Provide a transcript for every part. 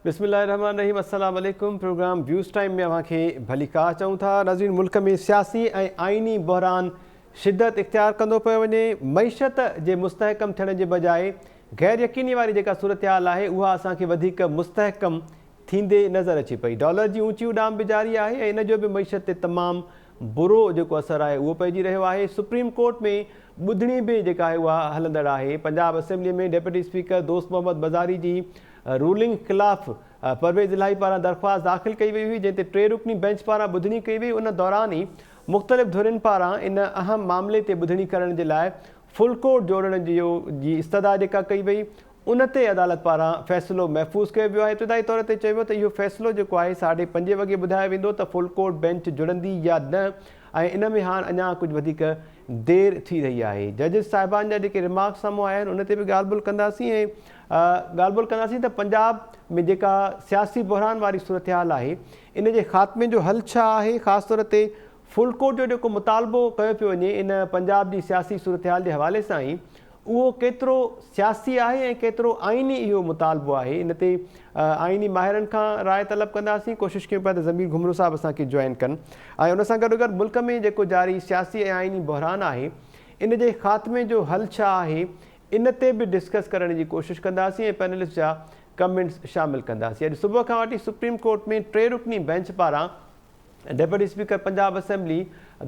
बिस्मिल्लाहिर्रहमानिर्रहीम। अस्सलाम वालेकुम। प्रोग्राम व्यूज़ टाइम में अव्हांखे भली का चऊं था। नाज़रीन, मुल्क में सियासी ऐं आइनी बहरान शिद्दत इख्तियार कंदो पियो वञे। मईशत जे मुस्तहकम थियण जे बजाए गैर यकीनी वारी जेका सूरत हाल आहे उहा असांखे वधीक मुस्तहकम थींदे नज़र अचे पई। डॉलर जी ऊंची उॾाम बि जारी आहे ऐं इन जो बि मईशत ते तमामु बुरो जेको असरु आहे उहो पइजी रहियो आहे। सुप्रीम कोर्ट में ॿुधणी बि जेका आहे उहा हलंदड़ आहे। पंजाब असेंबली में डेप्यूटी स्पीकर दोस्त मोहम्मद बज़ारी जी रूलिंग ख़िलाफ़ परवेज़ इलाही पारां दरख़्वास्त दाख़िल कई वई हुई, जंहिं ते 3 रुकनी बेंच पारां ॿुधणी कई वई। उन दौरान ई मुख़्तलिफ़ धुरियुनि पारां इन अहम मामले ते ॿुधणी करण जे लाइ फुल कोर्ट जोड़ण जी इस्तदा जेका कई वई, उन ते अदालत पारां फ़ैसिलो महफ़ूज़ कयो वियो आहे। इब्तिदाई तौर ते चयो त इहो फ़ैसिलो जेको आहे 5:30 वॻे ॿुधायो वेंदो त फुल कोर्ट बेंच जुड़ंदी या न, ऐं इन में हाणे अञा कुझु वधीक देरि थी रही आहे। जजिस साहिबान जा जेके रिमार्क्स साम्हूं आया आहिनि उन ते बि ॻाल्हि ॿोल कंदासीं ऐं ॻाल्हि ॿोल कंदासीं त पंजाब में जेका सियासी बहरान वारी सूरत हाल आहे इन जे ख़ात्मे जो हल छा आहे। ख़ासि तौर ते फुल कोर्ट जो जेको मुतालबो कयो पियो वञे इन पंजाब जी सियासी सूरत हाल जे हवाले सां ई, उहो केतिरो सियासी आहे ऐं केतिरो आइनी इहो मुतालबो आहे। इन ते आइनी माहिरनि खां राय तलब कंदासीं। कोशिशि कयूं पिया त ज़मीर घुमरो साहब असांखे जॉइन कनि ऐं उन सां गॾोगॾु मुल्क में जेको जारी सियासी ऐं आइनी बहरान आहे इन जे ख़ात्मे जो हल छा आहे इन ते बि डिस्कस करण जी कोशिशि कंदासीं ऐं पैनलिस्ट जा कमेंट्स शामिलु कंदासीं। अॼु सुबुह खां वठी सुप्रीम कोर्ट में 3 रुकनी बेंच पारां डेप्यूटी स्पीकर पंजाब असेंबली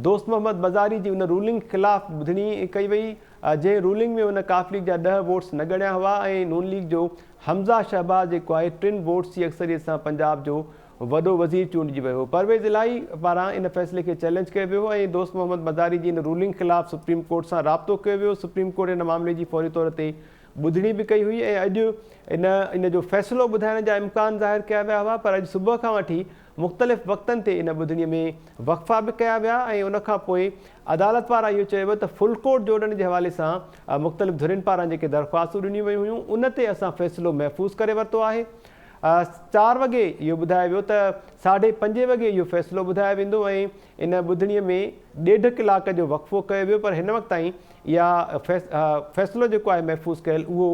दोस्त मोहम्मद बज़ारी जी उन रूलिंग ख़िलाफ़ ॿुधणी कई वई, जंहिं रूलिंग में उन काफ़ लीग जा 10 वोट्स न ॻणिया हुआ ऐं नून लीग जो हमज़ा शहबाज़ जेको आहे 3 वोट्स जी अक्सरियत सां पंजाब जो वॾो वज़ीर चूंडिजी वियो। परवेज़ इलाही पारां इन फ़ैसिले खे चैलेंज कयो वियो ऐं दोस्त मोहम्मद बज़ारी जी इन रूलिंग ख़िलाफ़ सुप्रीम कोर्ट सां राब्तो कयो वियो। सुप्रीम कोर्ट इन मामले जी फौरी तौर ते ॿुधणी बि कई हुई ऐं अॼु इन जो फ़ैसिलो ॿुधाइण जा इम्कान ज़ाहिर कया विया हुआ, पर अॼु सुबुह खां वठी मुख़्तलिफ़ वक़्तनि ते इन ॿुधणीअ में वक़फ़ा बि कया विया ऐं उनखां पोइ अदालत पारां इहो चयो वियो त फुल कोर्ट जोड़ण जे हवाले सां मुख़्तलिफ़ धुरियुनि पारां जेके दरख़्वास्तूं ॾिनियूं वियूं हुयूं उन ते असां फ़ैसिलो महफ़ूज़ करे वरितो आहे। 4 वॻे इहो ॿुधायो वियो त 5:30 वॻे इहो फ़ैसिलो ॿुधायो वेंदो ऐं इन ॿुधणीअ में 1.5 कलाक जो वक़फ़ो कयो वियो, पर हिन वक़्त ताईं इहा फ़ैसिलो जेको आहे महफ़ूज़ कयल उहो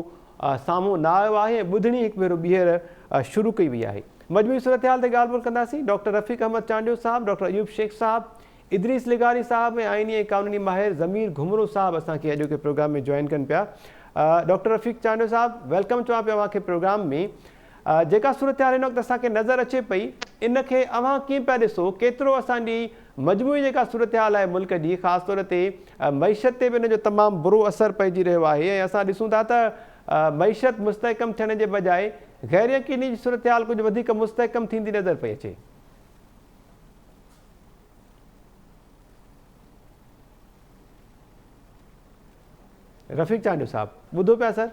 साम्हूं न आयो आहे ऐं ॿुधणी हिकु भेरो ॿीहर शुरू कई वई आहे। मजमूई सूरत हाल ते ॻाल्हि ॿोल कंदासीं। डॉक्टर रफ़ीक अहमद चांडियो साहब, डॉक्टर अयूब शेख साहब, इदरीस लिगारी साहब ऐं आइनी ऐं कानूनी माहिर ज़मीर घुमरो साहब असांखे अॼु के प्रोग्राम में जॉइन कनि पिया। डॉक्टर रफ़ीक चांडियो साहब, वेलकम चवां पियो अव्हांखे प्रोग्राम में। जेका सूरत हाल हिन वक़्तु असांखे नज़र अचे पई इन खे अव्हां कीअं पिया ॾिसो, केतिरो असांजी मजमूई जेका सूरत हाल आहे मुल्क जी, ख़ासि तौर ते मईशत ते बि इन जो तमामु बुरो असरु पइजी रहियो आहे ऐं असां ॾिसूं था त मईशत मुस्तहकम थियण जे बजाए गैर यकीनी जी सूरत हाल कुझु वधीक मुस्तहकम थींदी नज़र पई अचे। रफ़ीक चांडियो साहब ॿुधो पिया सर?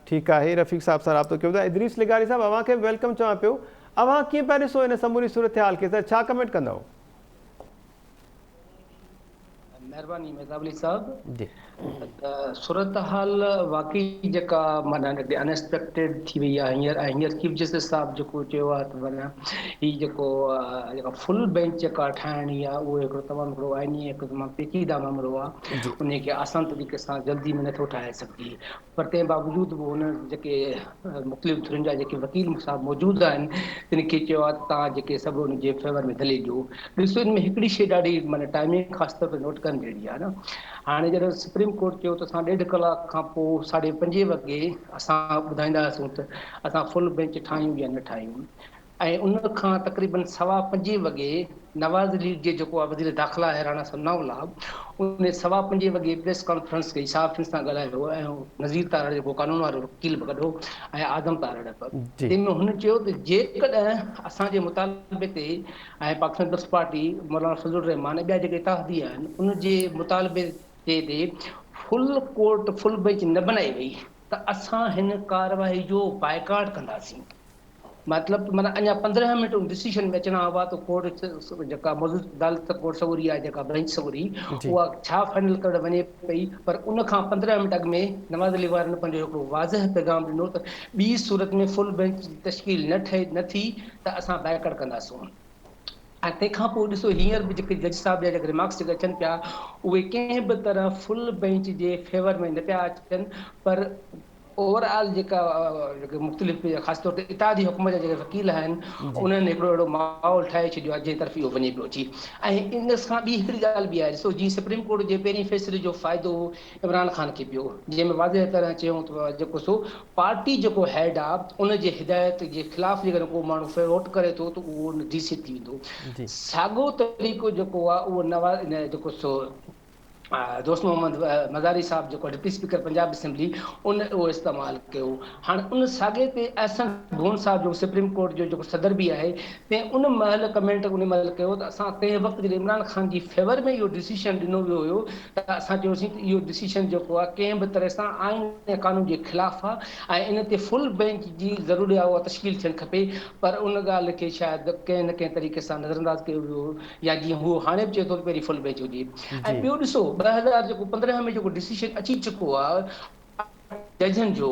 ठीकु आहे, रफ़ीक साहब सां राब्तो कयो था। इदरीस लिगारी साहब, अव्हांखे बि वेलकम चवां पियो। अव्हां कीअं पिया ॾिसो इन समूरी सूरत हाल खे, सर छा कमेंट कंदव? महिरबानी मेज़ाबली साहब जी। सूरत हाल वाकई जेका माना अनएक्सपेक्टेड थी वई आहे हींअर चीफ जस्टिस साहब जेको चयो आहे त माना हीअ जेका फुल बेंच जेका ठाहिणी आहे उहो हिकिड़ो तमामु हिकिड़ो आइनी हिकु तमामु पेचीदा मामिलो आहे, उनखे आसान तरीक़े सां जल्दी में नथो ठाहे सघे, पर तंहिं बावजूद बि हुन जेके मुख़्तलिफ़ धुरियुनि जा जेके वकील साहब मौजूदु आहिनि तिनखे चयो आहे तव्हां जेके सभु हुनजे फेवर में दलील ॾियो। ॾिसो हिन में हिकिड़ी शइ ॾाढी माना टाइमिंग ख़ासि तौर ते नोट करण जहिड़ी आहे न। हाणे जॾहिं सुप्रीम कोर्ट चयो त असां 1.5 कलाक खां पोइ 5:30 वॻे असां ॿुधाईंदासीं त असां फुल बेंच ठाहियूं या न ठाहियूं, ऐं उन खां तक़रीबन 5:15 वॻे नवाज़ लीग जे जेको आहे वज़ीर दाख़िला आहे राणा सनाउल्ला, उन 5:15 वॻे प्रेस कॉन्फ्रेंस कई, सहाफ़ियुनि सां ॻाल्हायो ऐं नज़ीर तारड़ जेको कानून वारो वकील बि गॾो ऐं आज़म तारड़ बि, तंहिंमें हुन चयो त जेकॾहिं असांजे मुतालबे ते ऐं पाकिस्तान पीपल्स पार्टी मौलाना फज़लुर रहमान ॿिया जेके इत्तेहादी आहिनि उनजे मुतालबे ते फुल बेंच न बनाई वई त असां हिन कार्रवाई जो बाइकाट कंदासीं। मतिलबु माना अञा 15 मिंट डिसीशन में अचणा हुआ त कोर्ट जेका मौजूदु अदालत कोर्ट सवरी आहे जेका बेंच सवरी उहा छा फाइनल करणु वञे पई, पर उन खां 15 मिंट अॻु में नवाज़ अली वारनि पंहिंजो हिकिड़ो वाज़ह पैगाम ॾिनो त ॿी सूरत में फुल बेंच तश्कील न थी त असां बाइकाट कंदासीं। ऐं तंहिंखां पोइ ॾिसो हींअर बि जेके जज साहिब जा जेके रिमार्क्स जेके अचनि पिया उहे कंहिं बि तरह फुल बेंच जे फेवर में न पिया अचनि, पर ओवरऑल जेका मुख़्तलिफ़ ख़ासि तौर ते इत्तेहादी हुकूमत जा जेके वकील आहिनि जी उन्हनि हिकिड़ो अहिड़ो माहौल ठाहे छॾियो आहे जंहिं तरफ़ इहो वञे पियो अची। ऐं इन सां ॿी हिकिड़ी ॻाल्हि बि आहे, ॾिसो जीअं सुप्रीम कोर्ट जे पहिरीं फ़ैसिले जो फ़ाइदो इमरान ख़ान खे पियो, जंहिंमें वाज़ह तरह चयूं त जेको सो पार्टी जेको हेड आहे उन जे हिदायत जे ख़िलाफ़ जेकॾहिं को माण्हू वोट करे थो त उहो डीसी थी वेंदो। जी साॻियो तरीक़ो जेको आहे उहो जेको सो दोस्त मोहम्मद मज़ारी साहब जेको डिप्टी स्पीकर पंजाब असेंबली उन उहो इस्तेमालु कयो। हाणे उन साॻे ते एहसन भून साहब जो सुप्रीम कोर्ट जो जेको सदर बि आहे तंहिं उन महिल कमेंट उन महिल कयो त असां तंहिं वक़्तु जॾहिं इमरान ख़ान जी फेवर में इहो डिसीशन ॾिनो वियो हुयो त असां चयोसीं त इहो डिसीशन जेको आहे कंहिं बि तरह सां आइन ऐं कानून जे ख़िलाफ़ु आहे ऐं इन ते फुल बेंच जी ज़रूरी आहे उहा तश्कील थियणु खपे। पर उन ॻाल्हि खे शायदि कंहिं न कंहिं तरीक़े सां नज़रअंदाज़ कयो वियो या जीअं हू हाणे बि चए थो त पहिरीं फुल बेंच हुजे। ऐं जी ॿियो ॾिसो 2015 में जेको डिसीशन अची चुको आहे जजनि जो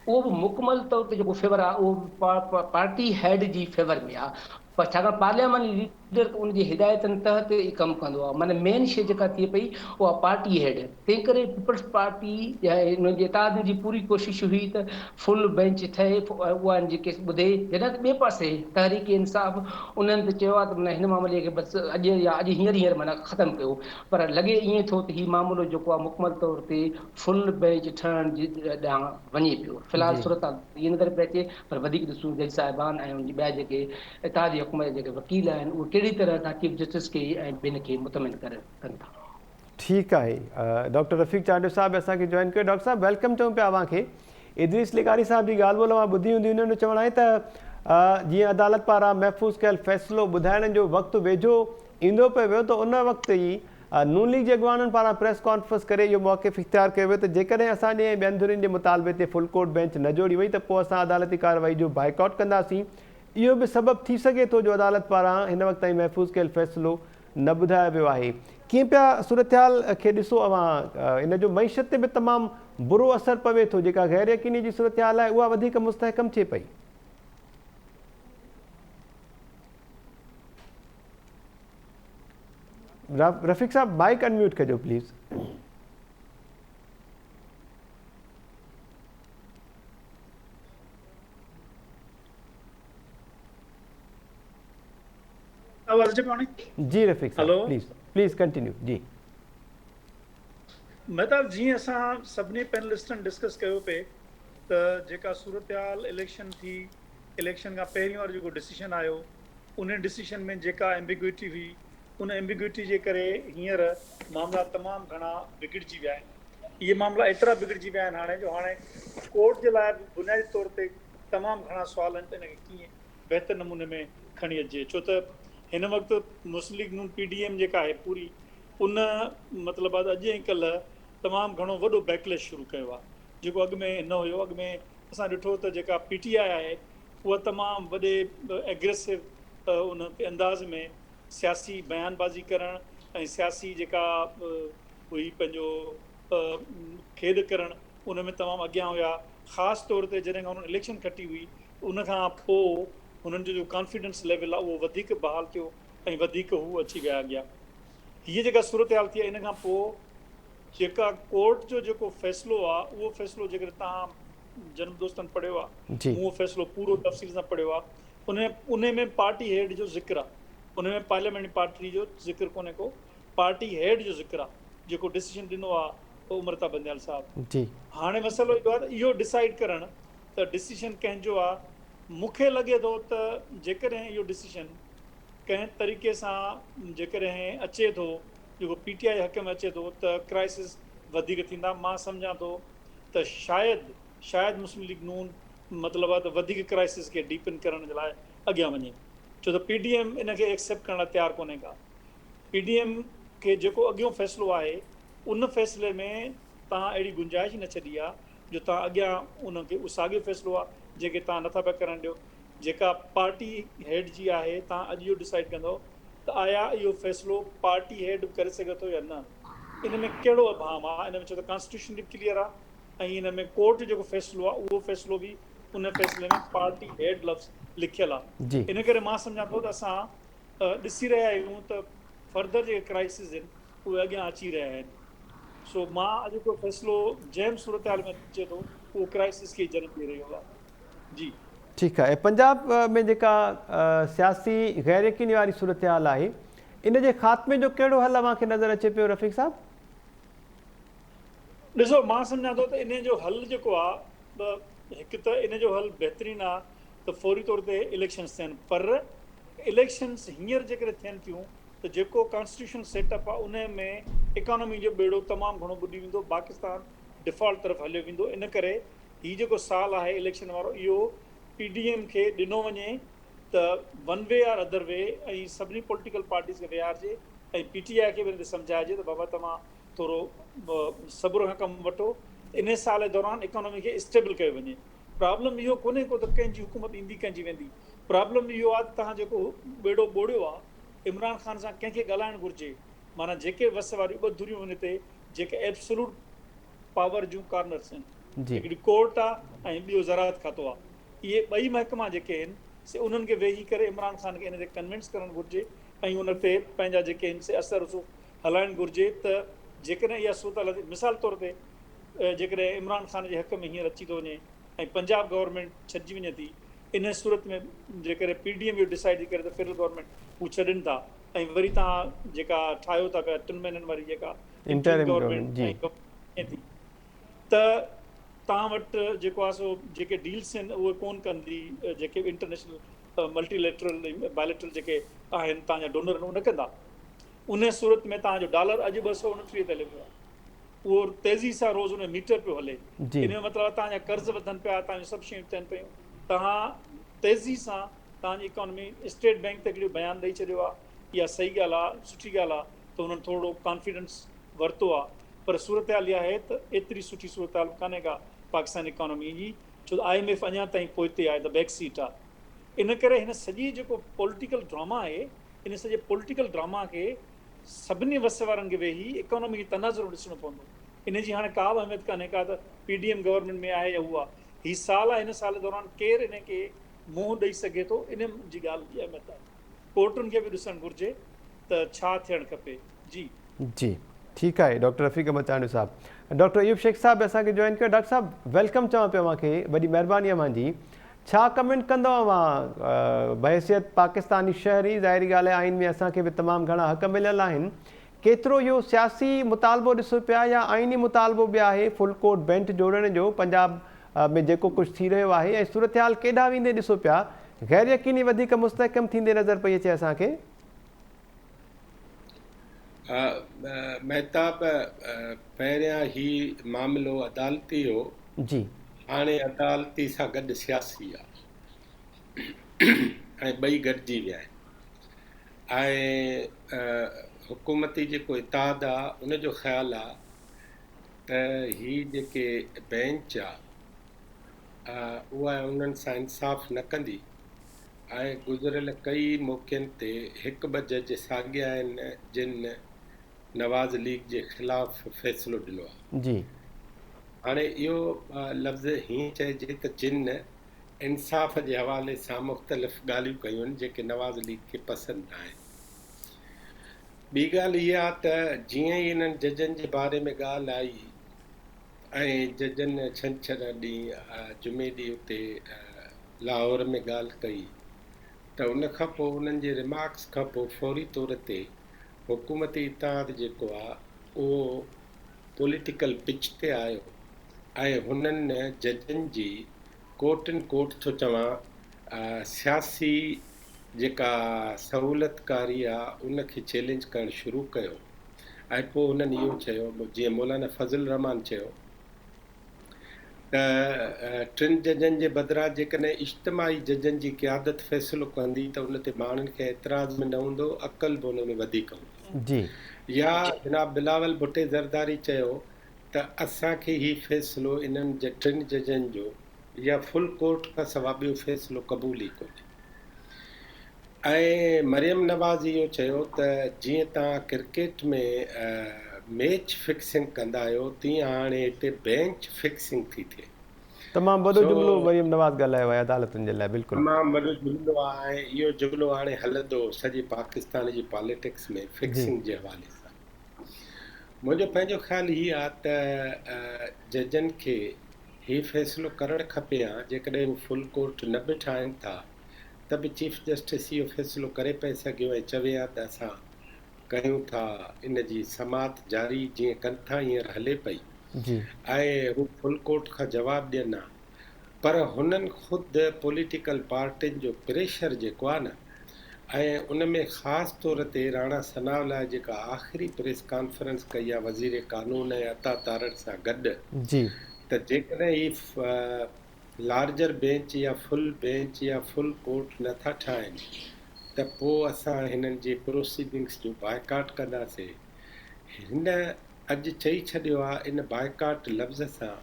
उहो बि मुकमल तौर ते जेको फेवर आहे उहो पार्टी हेड जी फेवर में आहे। पर छाकाणि पार्लियामेंट लीडर उनजी हिदायतनि तहत ई कमु कंदो आहे, माना मेन शइ जेका थिए पई उहा पार्टी हेड। तंहिं करे पीपल्स पार्टी हुनजी इत्तेहाद जी पूरी कोशिशि हुई त फुल बेंच ठहे उहा जेके ॿुधे। जॾहिं त ॿिए पासे तहरीक इंसाफ़ उन्हनि त चयो आहे त माना हिन मामले खे बसि अॼु या अॼु हींअर माना ख़तमु कयो। पर लॻे ईअं थो त हीउ मामिलो जेको आहे मुकमल तौर ते फुल बेंच ठहण जे ॾांहुं वञे पियो। फ़िलहाल जी सूरत इहे नज़र पई अचे, पर वधीक ॾिसूं जज साहिबान ऐं उनजी ॿिया जेके इत्तेहादी हुकूमत जा जेके वकील आहिनि उहे कहिड़ी तरह सां चीफ जस्टिस खे ऐं ॿिन खे मुतमिन कनि था। ठीकु आहे। डॉक्टर रफ़ीक चांडियो साहब असांखे जॉइन कयो। डॉक्टर साहब वेलकम चऊं पिया अव्हांखे। इदरीस लिगारी साहब जी ॻाल्हि ॿोल मां ॿुधी हूंदी, हुननि जो चवणु आहे त जीअं अदालत पारां महफ़ूज़ कयल फ़ैसिलो ॿुधाइण जो वक़्तु वेझो ईंदो पियो वियो त उन वक़्तु ई नून लीग जे अॻवाननि पारां प्रेस कॉन्फ्रेंस करे इहो मौक़िफ़ इख़्तियार कयो वियो त जेकॾहिं असांजे ॿियनि धुरियुनि जे मुतालबे ते फुल कोर्ट बेंच न जोड़ी वई त पोइ असां अदालती कार्रवाई जो बाइकआउट कंदासीं। इहो बि सबबु थी सघे थो जो अदालत पारां हिन वक़्त ताईं महफ़ूज़ कयल फ़ैसिलो न ॿुधायो वियो आहे। कीअं पिया सूरत हाल खे ॾिसो अव्हां? इन जो मईशत ते बि तमामु बुरो असरु पवे थो, जेका गैर यकीनी जी सूरत हाल आहे उहा वधीक मुस्तहकम थिए पई। रफ़ीक साहब माइक अनम्यूट कजो प्लीज़। जी रफ़ीक साहब प्लीज़ कंटिन्यू। जी मतिलबु जीअं असां सभिनी पैनलिस्टनि डिस्कस कयो पिए त जेका सूरत हाल इलेक्शन थी, इलेक्शन खां पहिरियों वारो जेको डिसीशन आयो उन डिसीशन में जेका एम्बिग्विटी हुई उन एम्बिग्विटी जे करे हींअर मामला तमामु घणा बिगड़जी विया आहिनि। इहे मामला एतिरा बिगड़जी विया आहिनि हाणे जो हाणे कोर्ट जे लाइ बुनियादी तौर ते तमामु घणा सुवाल आहिनि त इनखे कीअं बहितर नमूने में खणी अचे। छो त हिन वक़्तु मुस्लिम लीग नून PDM जेका आहे पूरी उन मतिलबु अॼु ऐं कल्ह तमामु घणो वॾो बैकलेश शुरू कयो आहे, जेको अॻु में न हुयो। अॻु में असां ॾिठो त जेका PTI आहे उहा तमामु वॾे एग्रेसिव उन अंदाज़ में सियासी बयानबाज़ी करणु ऐं सियासी जेका हुई पंहिंजो खेॾ करणु उन में तमामु अॻियां हुया। ख़ासि तौर ते जॾहिं खां हुननि इलेक्शन खटी हुई उन खां पोइ हुननि जो कॉन्फिडेंस लेवल आहे उहो वधीक बहाल थियो ऐं वधीक हू अची विया अॻियां। हीअ जेका सूरत हाल थी आहे इन खां पोइ जेका कोर्ट जो जेको फ़ैसिलो आहे उहो फ़ैसिलो जेकर तव्हां जन्म दोस्तनि पढ़ियो आहे उहो फ़ैसिलो पूरो तफ़सील सां पढ़ियो आहे। उन में पार्टी हेड जो ज़िक्र आहे, उन में पार्लियामेंट पार्टी जो ज़िक्र कोन्हे को, पार्टी हेड जो ज़िक्र आहे जेको डिसीजन ॾिनो आहे उमरता बंदयाल साहब। हाणे मसइलो इहो आहे त इहो डिसाइड करणु त डिसीजन कंहिंजो आहे। मूंखे लॻे थो त जेकॾहिं इहो डिसीजन कंहिं तरीक़े सां जेकॾहिं अचे थो जेको PTI हक़ में अचे थो त क्राइसिस वधीक थींदा। मां सम्झां थो त शायदि मुस्लिम लीग नून मतिलबु आहे त वधीक क्राइसिस खे डीपन करण जे लाइ अॻियां वञे, छो त PDM इन खे एक्सेप्ट करण लाइ तयारु कोन्हे का। PDM खे जेको अॻियों फ़ैसिलो आहे उन फ़ैसिले में तव्हां अहिड़ी गुंजाइश न छॾी आहे जो तव्हां अॻियां उनखे साॻियो फ़ैसिलो आहे जेके तव्हां नथा पिया करणु ॾियो। जेका पार्टी हेड जी आहे तव्हां अॼु इहो डिसाइड कंदो त आया इहो फ़ैसिलो पार्टी हेड करे सघे थो या न। इन में कहिड़ो अभाम आहे? इन में छो त कॉन्स्टिट्यूशन बि क्लियर आहे ऐं इन में कोर्ट जेको फ़ैसिलो आहे उहो फ़ैसिलो बि उन फ़ैसिले में पार्टी हेड लफ़्ज़ लिखियलु आहे। इन करे मां सम्झां थो त असां ॾिसी रहिया आहियूं त फर्दर जेके क्राइसिस आहिनि उहे अॻियां अची रहिया आहिनि। सो मां अॼु को फ़ैसिलो जंहिं सूरत हाल में अचे थो उहो क्राइसिस खे जनम ॾेई रहियो आहे। जी ठीकु आहे। पंजाब में जेका सियासी गैर यकीनी वारी सूरत हाल आहे, इन जे ख़ात्मे जो कहिड़ो हल अव्हांखे नज़र अचे पियो रफ़ीक साहब? ॾिसो, मां सम्झां थो त इन जो हल जेको आहे, हिकु त इन जो हल बहितरीनु आहे त फौरी तौर ते इलेक्शन्स थियनि, पर इलेक्शन्स हींअर जेकॾहिं थियनि थियूं त जेको कॉन्स्टिट्यूशन सेटअप आहे उन में इकोनॉमी जो बेड़ो तमामु घणो ॿुॾी वेंदो, पाकिस्तान डिफॉल्ट तरफ़ हलियो वेंदो। इन करे हीउ जेको साल आहे इलेक्शन वारो, इहो PDM खे ॾिनो वञे त one way or other way, ऐं सभिनी पॉलिटिकल पार्टीज़ खे विहारिजे ऐं PTI खे बि सम्झाइजे त बाबा तव्हां थोरो सब्र खां कमु वठो, इन साल जे दौरान इकोनॉमी खे स्टेबल कयो वञे। प्रॉब्लम इहो कोन्हे को त कंहिंजी हुकूमत ईंदी कंहिंजी वेंदी, प्रॉब्लम इहो आहे त तव्हां जेको बेड़ो ॿोड़ियो आहे, इमरान ख़ान सां कंहिंखे ॻाल्हाइणु घुरिजे। माना जेके वस वारियूं ॿ धुरियूं आहिनि हिते, जेके एब्सोल्यूट पावर जूं कॉर्नर्स आहिनि, हिकिड़ी कोर्ट आहे ऐं ॿियो ज़राअत खातो आहे, इहे ॿई महकमा जेके आहिनि से उन्हनि खे वेही करे इमरान ख़ान खे इन ते कन्विंस करणु घुरिजे ऐं उन ते पंहिंजा जेके आहिनि से असर रसूख़ हलाइणु घुरिजे। त जेकॾहिं इहा सूरत हाल, मिसाल तौर ते जेकॾहिं इमरान ख़ान जे हक़ में हींअर अची थो वञे ऐं पंजाब गवर्नमेंट छॾिजी वञे थी, इन सूरत में जेकॾहिं PDM इहो डिसाइड थी करे त फेडरल गवर्नमेंट हू छॾनि था ऐं वरी तव्हां जेका ठाहियो था पिया 3 महीननि वारी जेका इंटरिम गवर्नमेंट थी, त तव्हां वटि जेको आहे सो जेके डील्स आहिनि उहे कोन कंदी, जेके इंटरनेशनल मल्टीलेटरल बायलेटरल जेके आहिनि तव्हांजा डोनर आहिनि उहे न कंदा। उन सूरत में तव्हांजो डॉलर अॼु 229 ते हले पियो आहे, उहो तेज़ी सां रोज़ उन मीटर पियो हले। इन जो मतिलबु तव्हांजा कर्ज़ वधनि पिया, तव्हांजूं सभु शयूं थियनि पियूं, तव्हां तेज़ी सां तव्हांजी इकोनॉमी, स्टेट बैंक ते हिकिड़ो बयानु ॾेई छॾियो आहे, इहा सही ॻाल्हि आहे, सुठी ॻाल्हि आहे त हुननि थोरो कॉन्फिडेंस वरितो आहे, पर सूरत हाल इहा आहे त एतिरी सुठी सूरत हाल कान्हे का पाकिस्तान इकोनॉमी जी, छो त IMF अञा ताईं पोइते आहे, त बैक सीट आहे। इन करे हिन सॼी जेको पॉलिटिकल ड्रामा आहे, इन सॼे पॉलिटिकल ड्रामा खे सभिनी वस वारनि खे वेही इकोनॉमी खे तनाज़ुर ॾिसणो पवंदो। इन जी हाणे का बि अहमियत कान्हे का त PDM गवर्नमेंट में आहे या उहा, हीउ साल आहे, हिन साल जे दौरान केरु इन खे मुंहुं ॾेई सघे थो, इन जी ॻाल्हि जी अहमियत आहे। कोर्टुनि खे बि ॾिसणु घुरिजे त छा थियणु खपे। जी जी ठीकु आहे डॉक्टर रफ़ीक मचाणी साहब। डॉक्टर अयूब शेख साहब असांखे जॉइन कयो। डॉक्टर साहब वेलकम चवां पियो अव्हांखे, वॾी महिरबानी अव्हांजी। छा कमेंट कंदव अव्हां बहैसियत पाकिस्तानी शहरी? ज़ाहिरी ॻाल्हि आहे, आइन में असांखे बि तमामु घणा हक़ मिलियल आहिनि, केतिरो इहो सियासी मुतालबो ॾिसो पिया या आइनी मुतालबो बि आहे फुल कोर्ट बेंच जोड़ण जो पंजाब में जेको कुझु थी रहियो आहे, ऐं सूरत हाल केॾांहुं वेंदे ॾिसो पिया गैर यकीनी वधीक मुस्तहकम थींदे नज़र पई अचे असांखे? महताब, पहिरियां ही मामिलो अदालती हो जी, हाणे अदालती सां गॾु सियासी आहे ऐं ॿई गॾिजी विया आहिनि। ऐं हुकूमती जेको इताद आहे उनजो ख़्यालु आहे त ही जेके बेंच आहे उहा उन्हनि सां इंसाफ़ न कंदी, ऐं गुज़िरियल कई मौक़नि ते हिकु ॿ जज साॻिया आहिनि जिन नवाज़ लीग जे ख़िलाफ़ु फ़ैसिलो ॾिनो आहे। जी हाणे इहो लफ़्ज़ हीअं चइजे त जिन इंसाफ़ जे हवाले सां मुख़्तलिफ़ ॻाल्हियूं कयूं आहिनि जेके नवाज़ लीग खे पसंदि न आहिनि। ॿी ॻाल्हि इहा आहे त जीअं ई इन्हनि जजनि जे बारे में ॻाल्हि आई ऐं जजनि छंछरु ॾींहुं जुमे ॾींहुं उते लाहौर में ॻाल्हि कई, त उन खां पोइ उन्हनि जे रिमार्क्स खां पोइ फौरी तौर ते हुकूमती इताद जेको आहे उहो पॉलिटिकल पिच ते आयो ऐं हुननि जजनि जी कोट इन कोट थो चवां सियासी जेका सहूलियतकारी आहे उनखे चैलेंज करणु शुरू कयो। ऐं पोइ हुननि इहो चयो, जीअं मौलाना फज़ल रहमान चयो त 3 जजनि जे बदिरां जेकॾहिं इज्तिमाही जजनि जी क़यादत फ़ैसिलो कंदी त उन ते माण्हुनि खे एतिराज़ में न हूंदो, अक़ल बि हुन में वधीक हूंदी। जी या जनाब बिलावल भुट्टे ज़रदारी चयो त असांखे ही फ़ैसिलो इन्हनि जे 3 जजनि जो या फुल कोर्ट खां सवाइ ॿियो फ़ैसिलो क़बूल ई कोन्हे। ऐं मरियम नवाज़ इहो चयो त जीअं तव्हां क्रिकेट में मैच फिक्सिंग कंदा आहियो, तीअं हाणे हिते बेंच फिक्सिंग थी थिए। तमामु वॾो जुमिलो मरियम नवाज़ ॻाल्हायो आहे अदालतुनि जे लाइ। बिल्कुलु तमामु वॾो जुमिलो आहे। इहो जुमिलो हाणे हलंदो सॼे पाकिस्तान जी पॉलिटिक्स में फिक्सिंग जे हवाले सां। मुंहिंजो पंहिंजो ख़्यालु हीअ आहे त जजनि खे ही फ़ैसिलो करणु खपे हा जेकॾहिं हू फुल कोर्ट न बि ठाहिनि था त बि चीफ जस्टिस इहो फ़ैसिलो करे पए सघियो ऐं चवे हा त असां कयूं था इन जी समात जारी जीअं कनि था हींअर हले पई जी ऐं हू फुल कोर्ट खां जवाबु ॾियनि हा पर हुननि ख़ुदि पॉलिटिकल पार्टियुनि जो प्रेशर जेको आहे न ऐं उन में ख़ासि तौर ते राणा सनावला जेका आख़िरी प्रेस कॉन्फ्रेंस कई आहे वज़ीर कानून ऐं अता तारड़ सां गॾु जी त जेकॾहिं ही लार्जर बेंच या फुल बेंच या फुल कोर्ट नथा ठाहिनि त पोइ असां हिननि जे प्रोसीडिंग्स जो बाइकाट कंदासीं। हिन अॼु चई छॾियो आहे इन बाइकाट लफ़्ज़ सां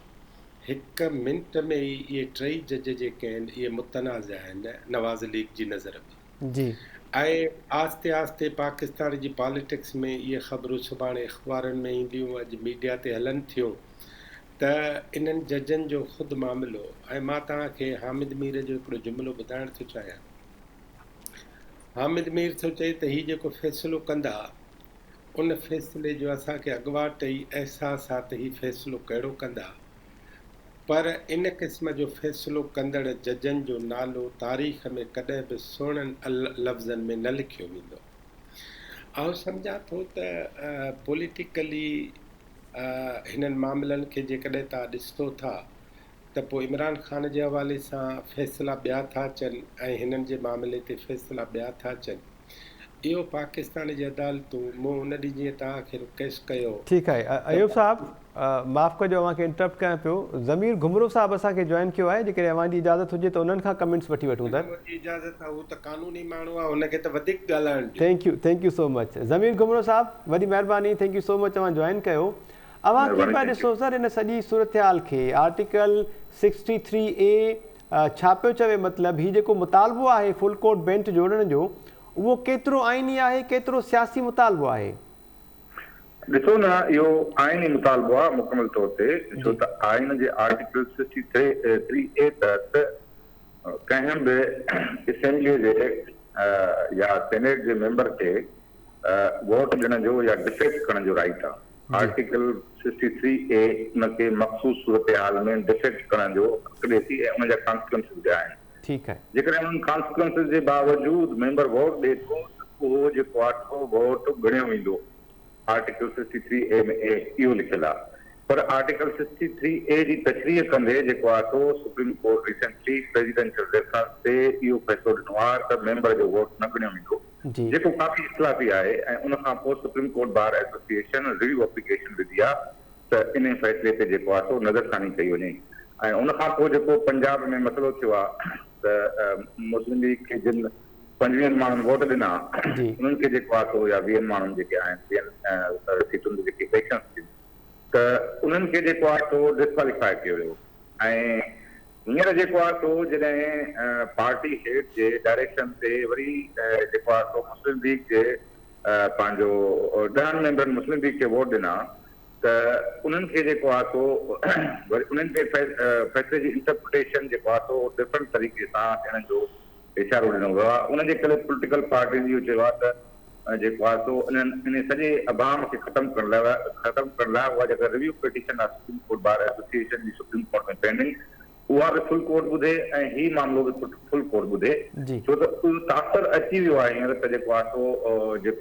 हिकु मिंट में ई इहे टई जज जेके आहिनि इहे मुतनाज़ आहिनि नवाज़ लीग जी नज़र में जी ऐं आस्ते आस्ते पाकिस्तान जी पॉलिटिक्स में इहे ख़बरूं सुभाणे अख़बारुनि में ईंदियूं अॼु मीडिया ते हलनि थियूं त इन्हनि जजनि जो ख़ुदि मामिलो ऐं मां तव्हांखे हामिद मीर जो हिकिड़ो जुमिलो ॿुधाइण थो चाहियां। हामिद मीर थो चए त हीउ जेको फ़ैसिलो कंदा उन फ़ैसिले जो असांखे अॻुवाट ई अहसासु आहे त हीउ फ़ैसिलो कहिड़ो कंदा पर इन क़िस्म जो फ़ैसिलो कंदड़ जजनि जो नालो तारीख़ में कॾहिं बि सुहिणनि लफ़्ज़नि में न लिखियो वेंदो। आउं सम्झां थो त पॉलिटिकली हिननि मामलनि खे जेकॾहिं तव्हां ॾिसो था त पोइ इमरान ख़ान जे हवाले सां फ़ैसिला ॿिया था अचनि ऐं हिननि जे मामले ते फ़ैसिला ॿिया था अचनि। इहो पाकिस्तान जी अदालतूं मूं उन ॾींहुं जीअं तव्हांखे रिक्वेस्ट कयो ठीकु आहे अयूब साहब माफ़ु कजो तव्हांखे इंटरप्ट कयां पियो ज़मीर घुमरो साहब असांखे जॉइन कयो आहे जेकॾहिं अव्हांजी इजाज़त हुजे त उन्हनि खां कमेंट्स वठी वठूं था। इजाज़त आहे हू त कानूनी माण्हू आहे हुनखे त वधीक ॻाल्हाइण thank you so much Zameer Ghumro साहब वॾी महिरबानी थैंक यू सो मच तव्हां जॉइन कयो। अव्हां कीअं पिया ॾिसो सर इन सॼी सूरत खे आर्टिकल 63A छा पियो चवे मतिलबु हीउ जेको मुतालबो आहे फुल कोर्ट बेंच जोड़ण जो उहो केतिरो आइनी आहे केतिरो सियासी मुतालबो आहे? ॾिसो न इहो आइनी मुतालबो आहे मुकमल तौर ते छो त आइन जे आर्टिकल 63A तहत कंहिं बि असेंबलीअ जे या सेनेट जे मेंबर खे वोट ॾियण जो या डिफेक्ट करण जो राइट आहे। आर्टिकल 63A उनखे मख़सूस सूरत हाल में डिफेक्ट करण जो हक़ ॾिए थी ऐं उनजा कॉन्सिक्वेंसिस बि आहिनि। ठीकु आहे जेकॾहिं उन्हनि कॉन्सिक्वेंसिस जे बावजूद मेंबर वोट ॾिए थो उहो जेको आहे वोट ॻणियो वेंदो। आर्टिकल 63A में इहो लिखियलु आहे पर आर्टिकल 63A जी तशरीह कंदे जेको आहे supreme court recently presidential reference ते इहो फ़ैसिलो ॾिनो आहे त मेंबर जो वोट न ॻणियो वेंदो जेको काफ़ी इख़्तिलाफ़ी आहे ऐं उन खां पोइ supreme court bar association review application विधी आहे त इन फ़ैसिले ते जेको आहे नज़रसानी कई वञे ऐं उन खां पोइ जेको पंजाब में मसइलो थियो आहे त मुस्लिम लीग खे जिन 25 माण्हुनि वोट ॾिना उन्हनि खे जेको आहे या 20 माण्हुनि जेके आहिनि 20 सीटुनि जेके इलेक्शन्स थियूं त उन्हनि खे जेको आहे डिस्क्वालीफाई कयो वियो ऐं हींअर जेको आहे जॾहिं पार्टी हेड जे डायरेक्शन ते वरी जेको आहे मुस्लिम लीग जे पंहिंजो 10 मेंबर मुस्लिम लीग खे वोट ॾिना त उन्हनि खे जेको आहे वरी उन्हनि खे फ़ैसिले जी इंटरप्रिटेशन जेको आहे डिफरेंट तरीक़े सां ॾियण जो इशारो ॾिनो वियो आहे। उनजे करे पॉलिटिकल पार्टियुनि इहो चयो आहे त जेको आहे इन सॼे अवाम खे ख़तमु करण लाइ उहा जेका रिव्यू पिटीशन आहे सुप्रीम कोर्ट बार एसोसिएशन जी सुप्रीम कोर्ट में पेंडिंग उहा बि फुल कोर्ट ॿुधे ऐं हीउ मामिलो बि फुल कोर्ट ॿुधे छो त उहो ताक़त अची वियो आहे हींअर त जेको आहे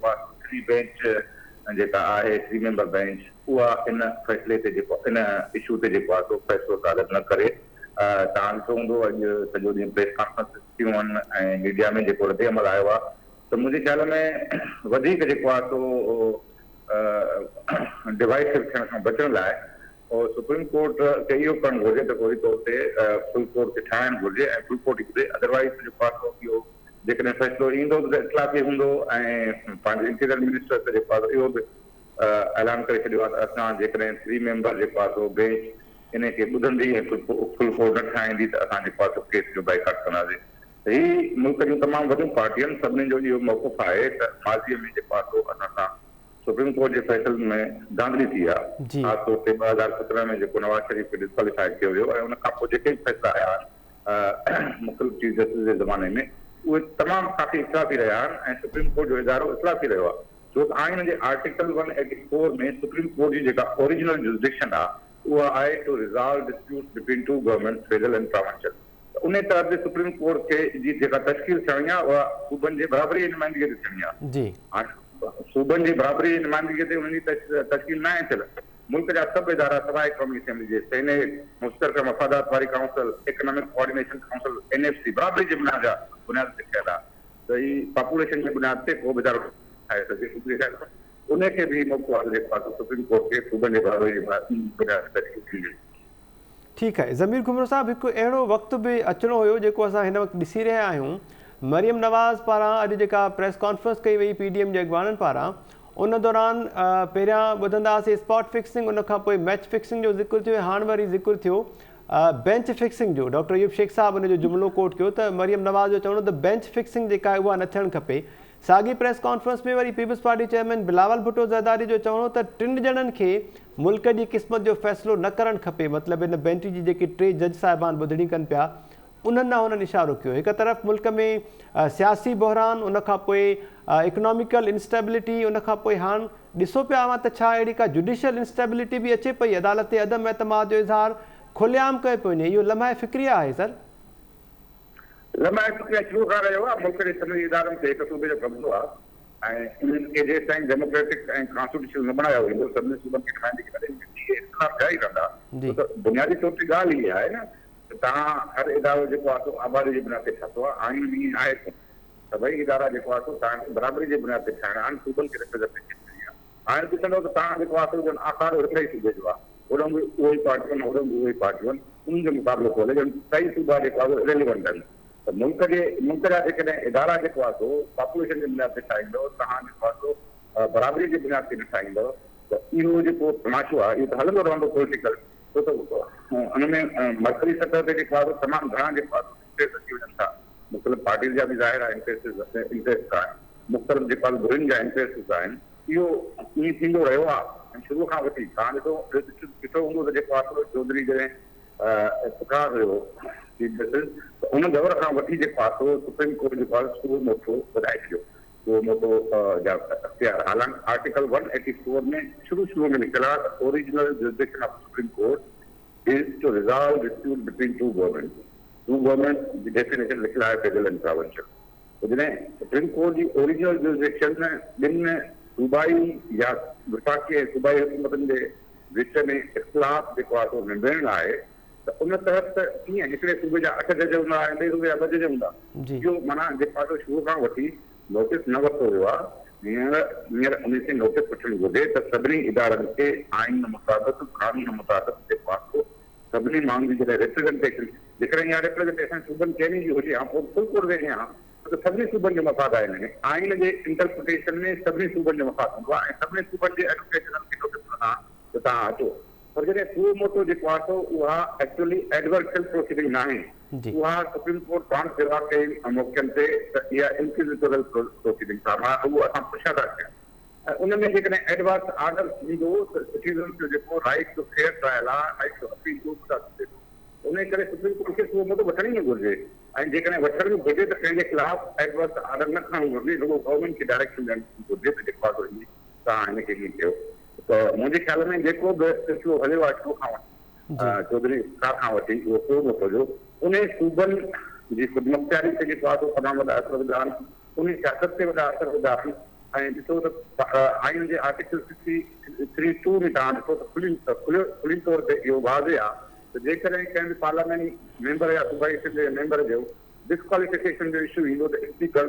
थ्री बेंच जेका आहे 3 मेंबर बेंच उहा इन फ़ैसिले ते जेको इन इशू ते जेको आहे फ़ैसिलो तालब न करे तव्हां ॾिठो हूंदो अॼु सॼो ॾींहुं प्रेस कॉन्फ्रेंसिस थियूं आहिनि ऐं मीडिया में जेको रद्द अमल आयो आहे त मुंहिंजे ख़्याल में वधीक जेको आहे डिवाइसिव थियण खां बचण लाइ और सुप्रीम कोर्ट खे इहो करणु घुरिजे त फौरी तौर ते फुल कोर्ट खे ठाहिणु घुरिजे ऐं फुल कोर्ट ॿुधे अदरवाइज़ जेको आहे इहो जेकॾहिं फ़ैसिलो ईंदो त इख़्तिलाफ़ी हूंदो ऐं पंहिंजे इंटीरियर मिनिस्टर त जेको आहे इहो बि ऐलान करे छॾियो आहे त असां जेकॾहिं 3 मेंबर जेको आहे बेंच इन खे ॿुधंदी ऐं फुल कोर्ट न ठाहींदी त असां जेको आहे केस जो बाइकाट कंदासीं। हीउ मुल्क जूं तमामु वॾियूं पार्टियूं आहिनि सभिनी जो इहो मौक़ुफ़ आहे त माज़ीअ में जेको आहे असां सां सुप्रीम कोर्ट जे फ़ैसिलनि में धांधली थी आहे ख़ासि तौर ते 2017 में जेको नवाज़ शरीफ़ खे डिस्क्वालीफाई कयो वियो ऐं उन खां पोइ जेके बि फ़ैसिला आया आहिनि मुख़्तलिफ़ चीफ जस्टिस जे ज़माने में उहे तमामु काफ़ी इख़्तिलाफ़ी रहिया आहिनि ऐं सुप्रीम कोर्ट जो इदारो इख़्तिलाफ़ी रहियो आहे छो त आइन जे आर्टिकल 184 में सुप्रीम कोर्ट जी जेका ओरिजिनल जुरिसडिक्शन आहे उहा आहे to resolve disputes between two governments federal and provincial. उन तहत सुप्रीम कोर्ट खे जी जेका तश्कील थियणी आहे उहा सूबनि जे बराबरी जी नुमाइंदगीअ ते थियणी आहे। जी सूबनि जी बराबरी जी नुमाइंदगीअ ते उन्हनि जी तश्कील न आहे थियल। मुल्क जा सभु इदारा सवाइ क़ौमी असेंबली जे सेनेट, मुश्तरका मफ़ादात वारी council, economic coordination council, NFC बराबरी जे बुनियाद ते थियल आहे। त ही पॉपुलेशन जे बुनियाद ते को बि इदारो ठाहे सघे। उनखे बि मौक़ो आहे जेको आहे सुप्रीम कोर्ट खे सूबनि जे बराबरी जी बुनियाद ते तश्कील थी वई। ठीकु आहे ज़मीर घुमरो साहब, हिकु अहिड़ो वक़्तु बि अचिणो हुयो जेको असां हिन वक़्तु ॾिसी रहिया आहियूं। मरियम नवाज़ पारां अॼु जेका प्रेस कॉन्फ्रेंस कई वई PDM जे अॻवाननि पारां, उन दौरान पहिरियां ॿुधंदासीं स्पॉट फिक्सिंग, उनखां पोइ मैच फिक्सिंग जो ज़िक्र थियो, हाणे वरी ज़िक्र थियो बेंच फिक्सिंग जो। डॉक्टर अयूब शेख साहब उन जो जुमिलो कोट कयो त मरियम नवाज़ जो चवणो त बेंच फिक्सिंग जेका आहे उहा न थियणु खपे। साॻी प्रेस कॉन्फ्रेंस में वरी Peoples Party chairman Bilawal Bhutto Zardari जो चवणो त 3 ॼणनि खे मुल्क जी क़िस्मत जो फ़ैसिलो न करणु खपे। मतिलबु इन बेंच जी जेके 3 जज साहिबान ॿुधणी कनि पिया, उन्हनि न हुननि इशारो कयो। हिकु तरफ़ मुल्क में सियासी बहरान, उनखां पोइ इकोनॉमिकल इंस्टेबिलिटी, उनखां पोइ हाणे ॾिसो पिया हुआ त छा अहिड़ी का जुडिशियल इंस्टेबिलिटी बि अचे पई, अदालत ते अदम एतमाद जो इज़हार खुलियाम कयो पियो वञे। इहो लम्हाए फ़िक्रिया आहे सर? लम्हाए फ़िक्रिया शुरू खां रहियो आहे। मुल्क जे सभिनी इदारनि ते हिकु सूबे जो कब्ज़ो आहे ऐं उन्हनि खे जेसि ताईं डेमोक्रेटिक ऐं कॉन्स्टिट्यूशनल न बणायो वेंदो सभिनी सूबनि खे नुमाइंदगी न ॾींदी, इख़्तिलाफ़ जारी रहंदा। त बुनियादी तौर ते ॻाल्हि इहा आहे न त तव्हां हर इदारो जेको आहे सो आबादी जे बुनियाद ते ठातो आहे। आइन में ईअं आहे कोन। सभई इदारा जेको आहे सो तव्हांखे बराबरी जे बुनियाद ते ठाहिणा आहिनि, सूबनि खे रिप्रेज़ेंटेशन ॾियणी आहे। हाणे ॾिसंदव त तव्हां जेको आहे सो आकार हिकिड़े ई सूबे जो आहे, होॾो बि उहो ई पार्टियूं आहिनि, होॾो बि उहे ई पार्टियूं आहिनि, उन्हनि जो मुक़ाबिलो थो हले। टई सूबा जेको आहे रिलेवेंट आहिनि। त मुल्क जा जेकॾहिं इदारा जेको आहे सो पॉपुलेशन जे बुनियाद ते ठाहींदव, तव्हां जेको आहे सो बराबरी जे बुनियाद ते न ठाहींदव, त इहो जेको तमाशो आहे इहो त हलंदो रहंदो पॉलिटिकल। छो त हुन में मर्कज़ी सतह ते जेको आहे तमामु घणा जेको आहे इंट्रेस्ट अची वञनि था। मुख़्तलिफ़ पार्टीज़ जा बि ज़ाहिर आहे इंट्रेस्ट आहे, मुख़्तलिफ़ जेका घुरियुनि जा इंट्रेस्ट आहिनि। इहो ईअं थींदो रहियो आहे ऐं शुरू खां वठी तव्हां ॾिठो हूंदो त जेको आहे चौधरी जॾहिं इफ़्तिख़ार हुयो चीफ जस्टिस, त उन दौर खां वठी जेको आहे सो सुप्रीम कोर्ट जेको आहे उहो मोटो वधाए छॾियो। उहो मोटो जा अख़्तियार हालांकि आर्टिकल 184 में शुरू में लिखियलु आहे त original jurisdiction of supreme court is to resolve dispute between two government जी डेफिनेशन लिखियलु आहे फेडरल एंड प्रोविंशियल। जॾहिं सुप्रीम कोर्ट जी ओरिजिनल जुरिसडिक्शन में ॿिनि सूबाई या विफ़ाक़ी ऐं सूबाई हुकूमतनि जे विच में इख़्तिलाफ़ जेको आहे सो निबेरणु आहे, त उन तहत कीअं हिकिड़े सूबे जा 8 जज हूंदा ऐं ॿिए सूबे जा 2 जज हूंदा। इहो माना जेको आहे शुरू खां वठी नोटिस न वरितो वियो आहे। हींअर उन खे नोटिस वठणु घुरिजे त सभिनी इदारनि खे आइन मुताबिक़ कानून मुताबिक़ जेको आहे सभिनी माण्हुनि जी जॾहिं रिप्रेज़ेंटेशन, जेकॾहिं इहा रिप्रेज़ेंटेशन सूबनि कंहिं जी हुजे ऐं पोइ फुल कोर्ट वेठे आहे त सभिनी सूबनि जो मफ़ाद आहे। हिन आइन जे इंटरप्रिटेशन में सभिनी सूबनि जो मफ़ाद हूंदो आहे ऐं सभिनी सूबनि जे एडवोकेटनि खे नोटिस कंदा त तव्हां अचो। पर जॾहिं सुओ मोटो जेको आहे सो उहा एक्चुअली एडवर्शियल प्रोसीडिंग न आहे, उहा सुप्रीम कोर्ट पाण सेवा कई मौक़नि ते त इहा इंक्विजिटोरियल प्रोसीडिंग आहे, माना उहो असां पुछा था कयूं। ऐं उन में जेकॾहिं एडवर्स आर्डर थींदो त सिटीज़न जो जेको राइट टू फेयर ट्रायल आहे, राइट टू अपील जो बि था थिए। उन करे सुप्रीम कोर्ट खे सुओ मोटो वठण ई न घुरिजे ऐं जेकॾहिं वठण घुरिजे त कंहिंजे ख़िलाफ़ एडवर्स आर्डर न खणणु घुरिजे, रुॻो गवर्नमेंट खे डायरेक्शन ॾियणु घुरिजे त जेको आहे तव्हां हिनखे हीअं कयो। त मुंहिंजे ख़्याल में जेको बि सिलसिलो हलियो आहे शुरू खां वठी चौधरी खां वठी उहो सुओ मोटो जो उन सूबनि जी ख़ुदमुख़्तियारी ते जेको आहे तमामु वॾा असर विधा आहिनि, उन सियासत ते वॾा असर विधा आहिनि। ऐं ॾिसो त आइन जे आर्टिकल 62 में तव्हां ॾिसो त खुली तौर ते इहो वाज़े आहे त जेकॾहिं कंहिं बि पार्लियामेंट मेंबर या सूबाई असेंबली मेंबर जो डिस्क्वालिफिकेशन जो इशू ईंदो त स्पीकर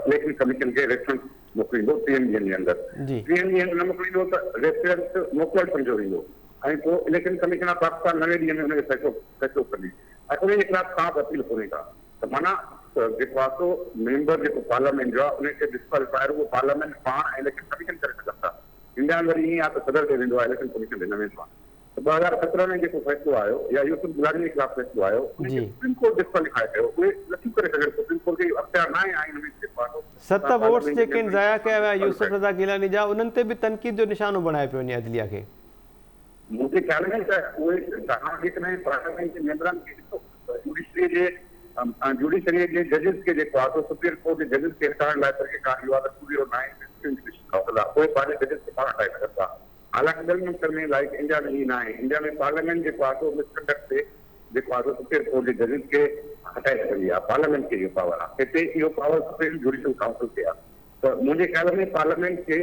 इलेक्शन कमीशन खे रेफरेंस मोकिलींदो 3 ॾींहंनि जे अंदरि। 3 ॾींहंनि न मोकिलींदो त रेफरेंस मोकिलणु सम्झो ईंदो ऐं पोइ इलेक्शन कमीशन ऑफ पाकिस्तान 9 ॾींहंनि में हुनखे फ़ैसिलो कंदी ऐं उनजे ख़िलाफ़ का बि अपील कोन्हे का। त माना जेको आहे सो मेंबर जेको पार्लियामेंट जो आहे उनखे डिस्क्वालीफायर उहो पार्लियामेंट पाण ऐं इलेक्शन कमीशन करे सघनि था। इंडिया में वरी ईअं आहे त सदर ते वेंदो आहे, इलेक्शन कमीशन ते न वेंदो आहे। 2017 में जेको फ़ैसिलो आयो या यूसुफ गिलानी जे ख़िलाफ़ फ़ैसिलो आयो उनखे सुप्रीम कोर्ट डिस्क्वालीफाई कयो, उहे नथियूं करे सघनि। सुप्रीम कोर्ट खे अख़्तियार न आहे आइन में जेको आहे 7 वोट्स जेके ज़ाया कया विया यूसुफ रज़ा गिलानी जा, उन्हनि ते बि तनक़ीद जो निशानो बणाए पियो वञे अदलिया खे। मुंहिंजे ख़्याल में त उहे तव्हां जेकॾहिं पार्लियामेंट जे मेंबरनि खे ॾिसो जुडिशरी जे जजिस खे जेको आहे सुप्रीम कोर्ट जे जजिस खे हटाइण लाइ तरीक़ेकार इहो आहे त पूरी 9 पोइ पंहिंजे जजिस खे पाण हटाए सघनि था। हालांकि ॿियनि में लाइक इंडिया में ई न आहे। इंडिया में पार्लियामेंट जेको आहे सो मिसकंडक्ट ते जेको आहे सुप्रीम कोर्ट जे जजिस खे हटाए सघंदी आहे। पार्लियामेंट खे इहो पावर आहे। हिते इहो पावर सुप्रीम जुडिशियल काउंसिल खे आहे। त मुंहिंजे ख़्याल में पार्लियामेंट खे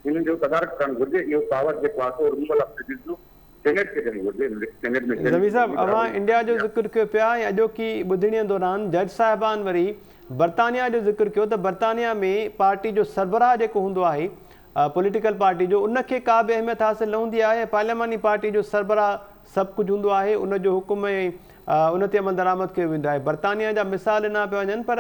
इन जो तदारक करणु घुरिजे। इहो पावर जेको आहे सो रिमूवल ऑफ जजिस जो सेनेट खे ॾियणी घुरिजे। सेनेट में ज़मीर साहब, अवां इंडिया जो ज़िक्र कयो पिया ऐं अॼोकी ॿुधणीअ दौरान जज साहिबान वरी बर्तानिया जो ज़िक्र कयो त बर्तानिया में पार्टी जो सरबराह जेको हूंदो आहे पॉलिटिकल पार्टी जो, उनखे का बि अहमियत हासिल न हूंदी आहे। पार्लियामानी पार्टी जो सरबराह सभु कुझु हूंदो आहे, उनजो हुकुम ऐं उन ते अमल दरामद कयो वेंदो आहे। बर्तानिया जा मिसाल ॾिना पिया वञनि, पर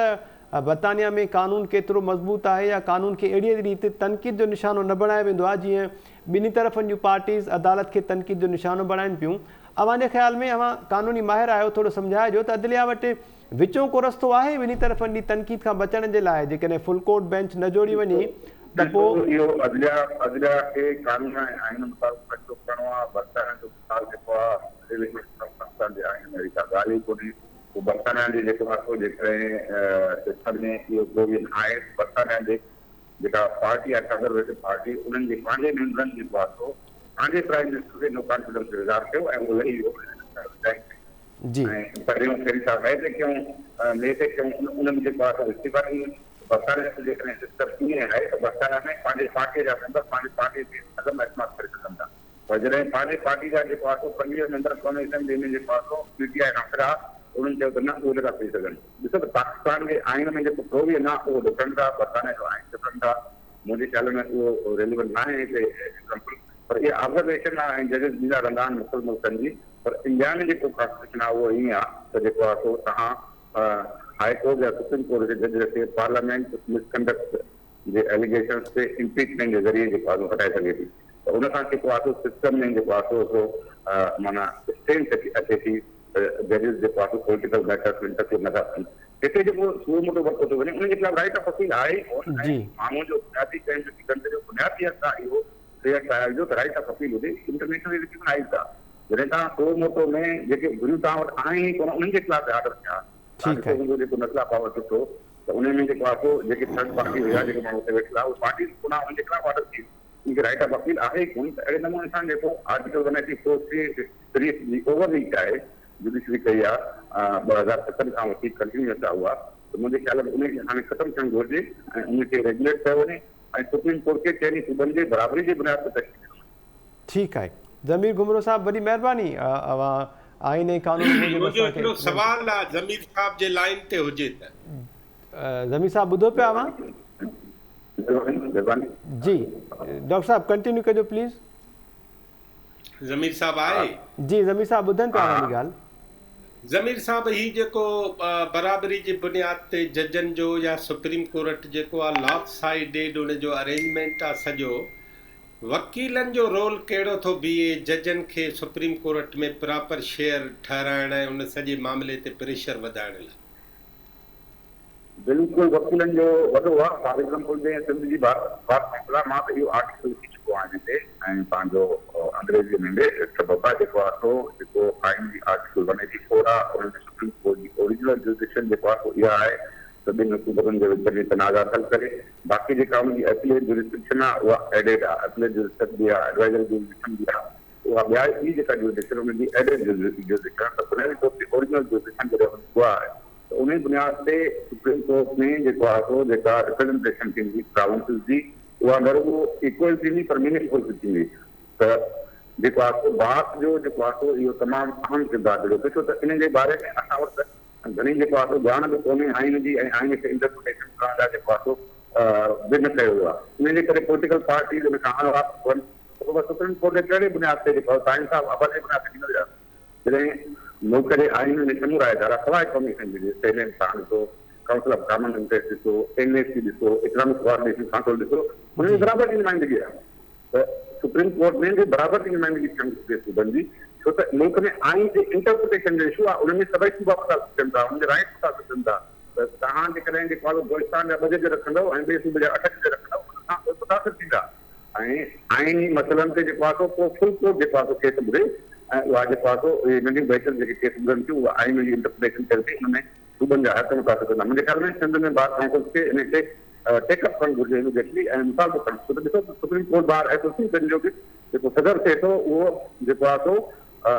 बर्तानिया में कानून केतिरो मज़बूत आहे या कानून खे अहिड़ी रीति तनक़ीद जो निशानो न बणायो वेंदो आहे जीअं ॿिन्ही तरफ़नि जूं पार्टीज़ अदालत खे तनक़ीद जो निशानो बणाइनि पियूं। अव्हांजे ख़्याल में अव्हां कानूनी माहिर आहियो, थोरो सम्झाइजो त अदलिया वटि विचों को रस्तो आहे ॿिन्ही तरफ़नि जी तनक़ीद खां बचण जे लाइ? जेकॾहिं फुल कोर्ट बेंच न जोड़ी वञे त पोइ इहो अदलिया खे कानून ऐं आइन मुताबिक़ फैसलो करणो आहे। बर्तानिया जो मिसाल जेको आहे आइन में का ॻाल्हि ई कोन्हे। पोइ बर्तानिया जे जेको आहे सो जेकॾहिं सिस्टम में इहो को बि आहे, बर्तानिया जे जेका पार्टी आहे कंजरवेटिव पार्टी, उन्हनि जे पंहिंजे मेंबरनि जेको आहे सो पंहिंजे प्राइम मिनिस्टर खे नो कॉन्फिडेंस इज़हार कयो ऐं उहो लही वियो जी ऐं पहिरियों खेरीता मई ते कयूं उन्हनि जेको आहे इस्तीफ़ा ॾिनी। बर्तानिया जो जेकॾहिं सिस्टम ईअं आहे त बर्तानिया में पंहिंजे पार्टीअ जा मेंबर पंहिंजे पार्टी खे अदम एतमाद करे सघनि था। पर जॾहिं पंहिंजे पार्टी जा जेको आहे सो 25 मेंबर कॉन्ग्रेस में जेको आहे सो पीटीआई खां फिरा उन्हनि चयो त न उहे नथा थी सघनि। ॾिसो त पाकिस्तान जे आइन में जेको प्रोविजन आहे उहो डिफरेंट आहे, बर्तानिया जो आइन डिफरेंट आहे। मुंहिंजे ख्याल में उहो रेलिवेंट न आहे हिते एग्जाम्पल, पर इहा ऑब्जर्वेशन आहे ऐं जजिस ॾींदा रहंदा आहिनि मुख़्तलिफ़ मुल्कनि जी। पर इंडिया में जेको कॉन्स्टिट्यूशन आहे उहो ईअं आहे त जेको आहे सो तव्हां हाई कोर्ट या सुप्रीम कोर्ट जे जज खे पार्लियामेंट मिसकंडक्ट जे एलिगेशन्स ते इम्पीचमेंट जे ज़रिए जेको आहे हटाए सघे थी। त उन सां जेको आहे सिस्टम में जेको आहे सो माना स्ट्रेंथ अचे थी। जजिस जेको आहे पॉलिटिकल मैटर्स में इंटरफेयर नथा कनि। हिते जेको सुओ मोटो वरितो थो वञे उनजे खिलाफ़ राइट ऑफ अपील आहे ई कोन। माण्हू जो बुनियादी जो बुनियादी हक़ आहे इहो फेयर ट्रायल जो त राइट ऑफ अपील हुजे, इंटरनेशनली रिकॉग्नाइज़्ड आहे। जॾहिं तव्हां सुओ मोटो में जेके गुरियूं तव्हां वटि आहिनि ई कोन उन्हनि जे खिलाफ़ ऑर्डर थिया जेको नस्ला पावर ॾिठो त उन में जेको आहे सो जेके थर्ड पार्टी हुया जेके माण्हू हुते वेठा उहे पार्टी कोन उन्हनि जे खिलाफ़ ऑर्डर थी। उनखे राइट ऑफ अपील आहे ई कोन। त अहिड़े नमूने सां जेको आर्टिकल 184 जी ओवररीच आहे जुडिशरी कई आहे 2017 खां वठी कंटिन्यूअस आहे उहा, त मुंहिंजे ख़्याल में उनखे हाणे ख़तमु थियणु घुरिजे ऐं उनखे रेगुलेट कयो वञे ऐं सुप्रीम कोर्ट खे चइनी सूबनि जे बराबरी जे बुनियाद ते तशकील कयो वञे। ठीकु आहे। ज़मीर घुमरो साहब, वॾी महिरबानी। आइन ऐं कानून हिकिड़ो सवाल आहे ज़मीर साहब जे लाइन ते हुजे त। ज़मीर साहब ॿुधो पिया अवां? जी डॉक्टर साहब कंटिन्यू कजो प्लीज़। ज़मीर साहब आहे? जी ज़मीर साहब ॿुधनि पिया अवां जी ॻाल्हि। ज़मीर साहब, ही जेको बराबरी जी बुनियाद ते जजनि जो या सुप्रीम कोर्ट जेको आहे लॉप साइडेड उन जो अरेंजमेंट आहे सॼो, वकीलनि जो रोल कहिड़ो थो बीहे जजनि खे सुप्रीम कोर्ट में प्रॉपर शेयर ठहिराइण ऐं उन सॼे मामले ते प्रेशर वधाइण लाइ? बिल्कुलु वकीलनि जो वॾो आहे। फॉर एग्जाम्पल जीअं सिंध जी बात मां त इहो आर्टिकल लिखी चुको आहियां हिते ऐं पंहिंजो अंग्रेज़ी में बब्बा जेको आहे सो जेको आइन जी आर्टिकल 184 आहे उन में सुप्रीम कोर्ट जी ओरिजिनल जुरिडिक्शन जेको आहे सो इहा आहे त ॿिनि सूबनि जे विच में तनाज़ा हल करे। बाक़ी जेका उनजी एपीलेट जुरिडिक्शन आहे उहा एडेड आहे। एपीलेट जुरिडिक्शन बि आहे, एडवाइजरी जुरिडिक्शन बि आहे। उहा ॿिया ॿी जेका जुरिडिक्शन उनजी एडेड जुरिडिक्शन आहे। त सुप्रीम कोर्ट जी ओरिजिनल जुरिडिक्शन जॾहिं उहा आहे त उन बुनियाद ते सुप्रीम कोर्ट में जेको आहे सो जेका रिप्रेज़ेंटेशन थींदी प्रोविंसिस जी उहा न रुॻो इक्वल थींदी पर मीनिंगफुल थींदी। त जेको आहे सो बात जो जेको आहे सो इहो तमामु अहम किरदारु ॾियो छो त इन जे बारे में असां वटि घणी जेको आहे सो ॼाण बि कोन्हे आइन जी ऐं आइन खे इंटरप्रिटेशन करण लाइ जेको आहे सो बि न कयो वियो आहे। इन जे करे पॉलिटिकल पार्टीज़ में कहाणो आहे सुप्रीम कोर्ट जे कहिड़े बुनियाद ते जेको साईं साहब आबाद जे बुनियाद ते ॾिनो विया। जॾहिं मुल्क जे आइन में चङा इदारा सवाइ कमीशन जे सेनेट सां ॾिसो, काउंसिल ऑफ कॉमन इंटरेस्ट ॾिसो, एनएससी ॾिसो, इकनॉमिक कोऑर्डिनेशन काउंसिल ॾिसो, हुनजी बराबरि जी नुमाइंदगी आहे। त सुप्रीम कोर्ट में बि बराबरि जी नुमाइंदगी थियणु घुरिजे सूबनि जी, छो त मुल्क में आइन जे इंटरप्रिटेशन जो इशू आहे। उन में सभई सूबा था सोचनि था, हुनजे राइट्स था सोचनि था। त तव्हां जेकॾहिं जेको आहे बलोचिस्तान जा 2 जज रखंदव ऐं ॿिए सूबे जा 8 जज रखंदव उन सां मुतासिर थींदा ऐं आइनी मसइलनि ते जेको आहे सो पोइ फुल कोर्ट जेको आहे सो केस ॿुधे ऐं उहा जेको आहे सो नंढियूं बहसूं जेके केस ॿुधनि थियूं उहा आइन जी इंटरप्रिटेशन करे थी। हुन में सूबनि जा हक़ मुतासिर कंदा। मुंहिंजे ख़्याल में सिंध में बार काउंसिल खे इन खे टेकअप करणु घुरिजे इमीडिएटली ऐं मुतालबो करणु। छो त ॾिसो सुप्रीम कोर्ट बार एसोसिएशन जो बि जेको सदर थिए थो उहो जेको आहे सो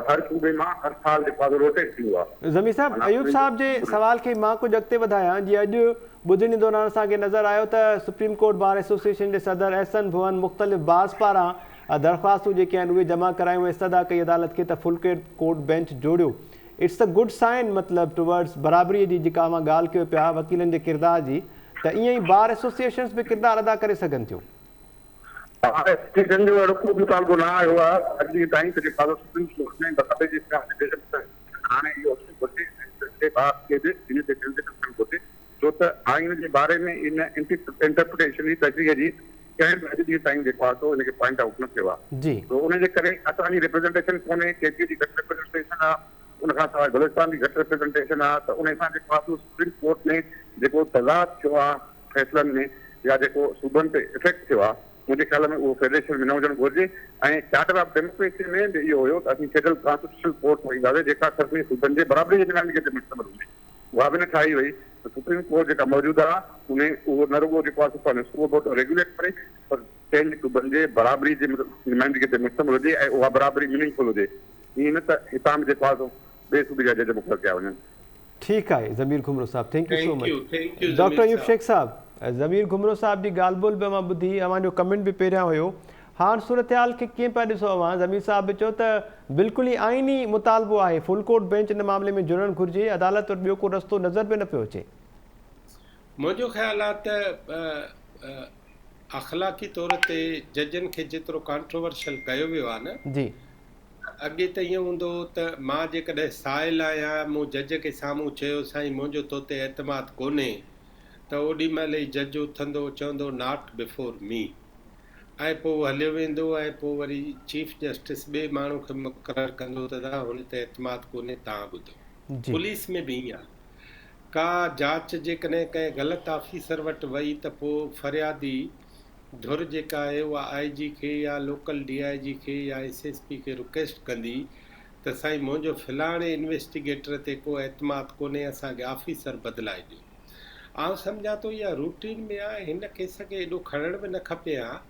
हर सूबे मां हर साल जेको आहे रोटेट थींदो आहे। ज़मीर साहब, अयूब साहब जे सवाल खे मां कुझु अॻिते वधायां। जीअं अॼु ॿुधण दौरान असांखे नज़र आयो त सुप्रीम कोर्ट बार एसोसिएशन जे सदर एहसन भुवन मुख़्तलिफ़ बाज़ पारां दरख़्वास्तूं जेके आहिनि उहे जमा करायूं ऐं सदा कई अदालत खे त फुल कोर्ट बेंच जोड़ियो। इट्स अ गुड साइन मतिलबु टुवर्ड्स बराबरीअ जी जेका मां ॻाल्हि कयो पिया वकीलनि जे किरदार जी, त ईअं ई बार एसोसिएशन्स बि किरदारु अदा करे सघनि थियूं। एसोसिएशन जो अहिड़ो को मुतालबो न आयो आहे अॼु ॾींहं ताईं त जेका सुप्रीम कोर्ट में बराबरी जी हाणे इहो घुरिजे छो त आइन जे बारे में इन इंटरप्रिटेशन जी तजवीज़ जी कंहिं बि अॼु ॾींहं ताईं जेको आहे सो हिनखे पॉइंट आउट न थियो आहे। जी त उनजे करे असांजी रिप्रेज़ेंटेशन कोन्हे, केपी जी घटि रिप्रेज़ेंटेशन आहे, उनखां सवाइ बलोचिस्तान जी घटि रिप्रेज़ेंटेशन आहे। त उन सां जेको आहे सुप्रीम कोर्ट में जेको तज़ाद थियो आहे फ़ैसिलनि में या जेको सूबनि ते इफेक्ट थियो आहे, मुंहिंजे ख़्याल में उहो फेडरेशन में न हुजणु घुरिजे। ऐं चार्टर ऑफ डेमोक्रेसी में बि इहो हुयो त असीं फेडरल कॉन्स्टिट्यूशनल कोर्ट में ईंदासीं जेका सभिनी सूबनि जे बराबरी जे नुमाइंदगी ते मुश्तमिल हूंदी। उहा बि न ठाही वई। त सुप्रीम कोर्ट जेका मौजूदु आहे उन उहो न रुॻो जेको आहे पंहिंजो सूबो बोर्ड रेगुलेट करे, पर पंहिंजे सूबनि जे बराबरी जी नुमाइंदगी ते मुश्तमिल हुजे ऐं उहा बराबरी मीनिंगफुल हुजे। ईअं न त हितां बि जेको आहे सो ॿिए सूबे जा जज मुक़ररु कया वञनि। ठीकु आहे ज़मीर घुमरो साहब, thank you so much. Thank you, doctor Ayub Zameer Shaikh साहब, ज़मीर घुमरो साहब जी ॻाल्हि ॿोल बि मां ॿुधी, अव्हांजो कमेंट बि पहिरियां हुयो। हाणे सूरत हाल खे कीअं पिया ॾिसो अव्हां? ज़मीर साहब बि चयो त बिल्कुलु ई आइनी मुतालबो आहे, फुल कोर्ट बेंच इन मामले में जुड़णु घुरिजे, अदालत वटि ॿियो को रस्तो नज़र बि न पियो अचे। मुंहिंजो ख़्यालु आहे त अख़लाक़ी तौर ते जजनि खे जेतिरो कॉन्ट्रोवर्शियल कयो वियो आहे न, जी अॻे त ईअं हूंदो त मां जेकॾहिं साइल आहियां, मूं जज खे साम्हूं चयो साईं मुंहिंजो तो ते एतमाद कोन्हे, त ओॾी महिल ई जज उथंदो चवंदो नॉट बिफोर मी, ऐं पोइ हलियो वेंदो ऐं पोइ वरी चीफ जस्टिस ॿिए माण्हू खे मुक़ररु कंदो त हुन ते एतमाद कोन्हे, तव्हां ॿुधो। जी पुलिस में बि ईअं आहे, का जांच जेकॾहिं कंहिं ग़लति ऑफिसर वटि वई त पोइ फरियादी धुर जेका आहे उहा IG खे या लोकल DIG खे या SSP खे रिक्वेस्ट कंदी त साईं मुंहिंजो फलाणे इन्वेस्टिगेटर ते को एतमाद कोन्हे, असांखे ऑफिसर बदिलाए ॾियो। आउं सम्झां थो इहा रूटीन में आहे, हिन केस खे एॾो खणण बि न खपे हा।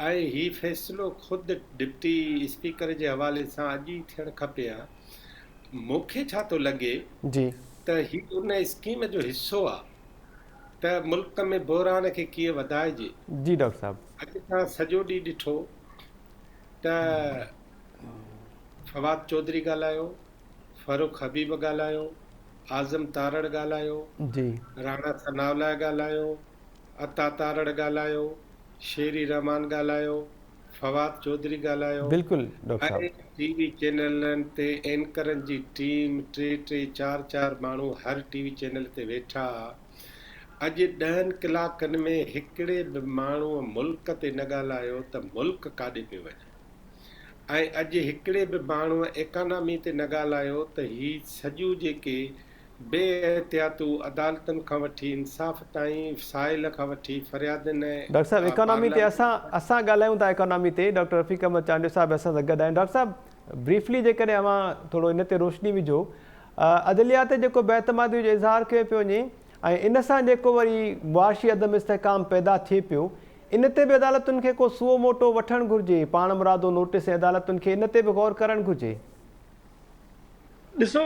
ऐं हीउ फ़ैसिलो ख़ुदि डिप्टी स्पीकर जे हवाले सां अॼु ई थियणु खपे हा। मूंखे छा थो लॻे जी त हीउ उन स्कीम जो हिसो आहे त मुल्क में बहिरान खे कीअं वधाइजे। जी डॉक्टर साहब, अॼु तव्हां सॼो ॾींहुं ॾिठो त फवाद चौधरी ॻाल्हायो, फ़ारूक हबीब ॻाल्हायो, आज़म तारड़ ॻाल्हायो, जी राणा सनावला ॻाल्हायो, अता तारड़ ॻाल्हायो, शेरी रहमान ॻाल्हायो, फवाद चौधरी ॻाल्हायो। बिल्कुलु डॉक्टर साहब, ऐं TV चैनलनि ते एंकरनि जी टीम 3-4 माण्हू हर TV चैनल ते वेठा। अॼु 10 कलाकनि में हिकिड़े बि माण्हूअ मुल्क ते न ॻाल्हायो त मुल्क काॾे पियो वञे, ऐं अॼु हिकिड़े बि माण्हूअ इकानमी ते न ॻाल्हायो त हीअ सॼियूं जेके बेहतियातू अदालतुनि खां वठी इंसाफ़ ताईं, साइल खां वठी फरियादनि। डॉक्टर साहब इकोनॉमी ते असां ॻाल्हायूं था, इकोनॉमी ते डॉक्टर रफ़ीक अहमद चांडियो साहब असां सां गॾु आहिनि। डॉक्टर साहब ब्रीफली जेकॾहिं अव्हां थोरो इन ते रोशनी विझो, अदलिया ते जेको बेतमादी जो इज़हार कयो पियो वञे ऐं इन सां जेको वरी मुआशी अदम इस्तेहकाम पैदा थिए पियो, इन ते बि अदालतुनि खे को सुओ मोटो वठणु घुरिजे, पाण मुरादो नोटिस ऐं अदालतुनि खे इन ते बि गौर करणु घुरिजे। ॾिसो,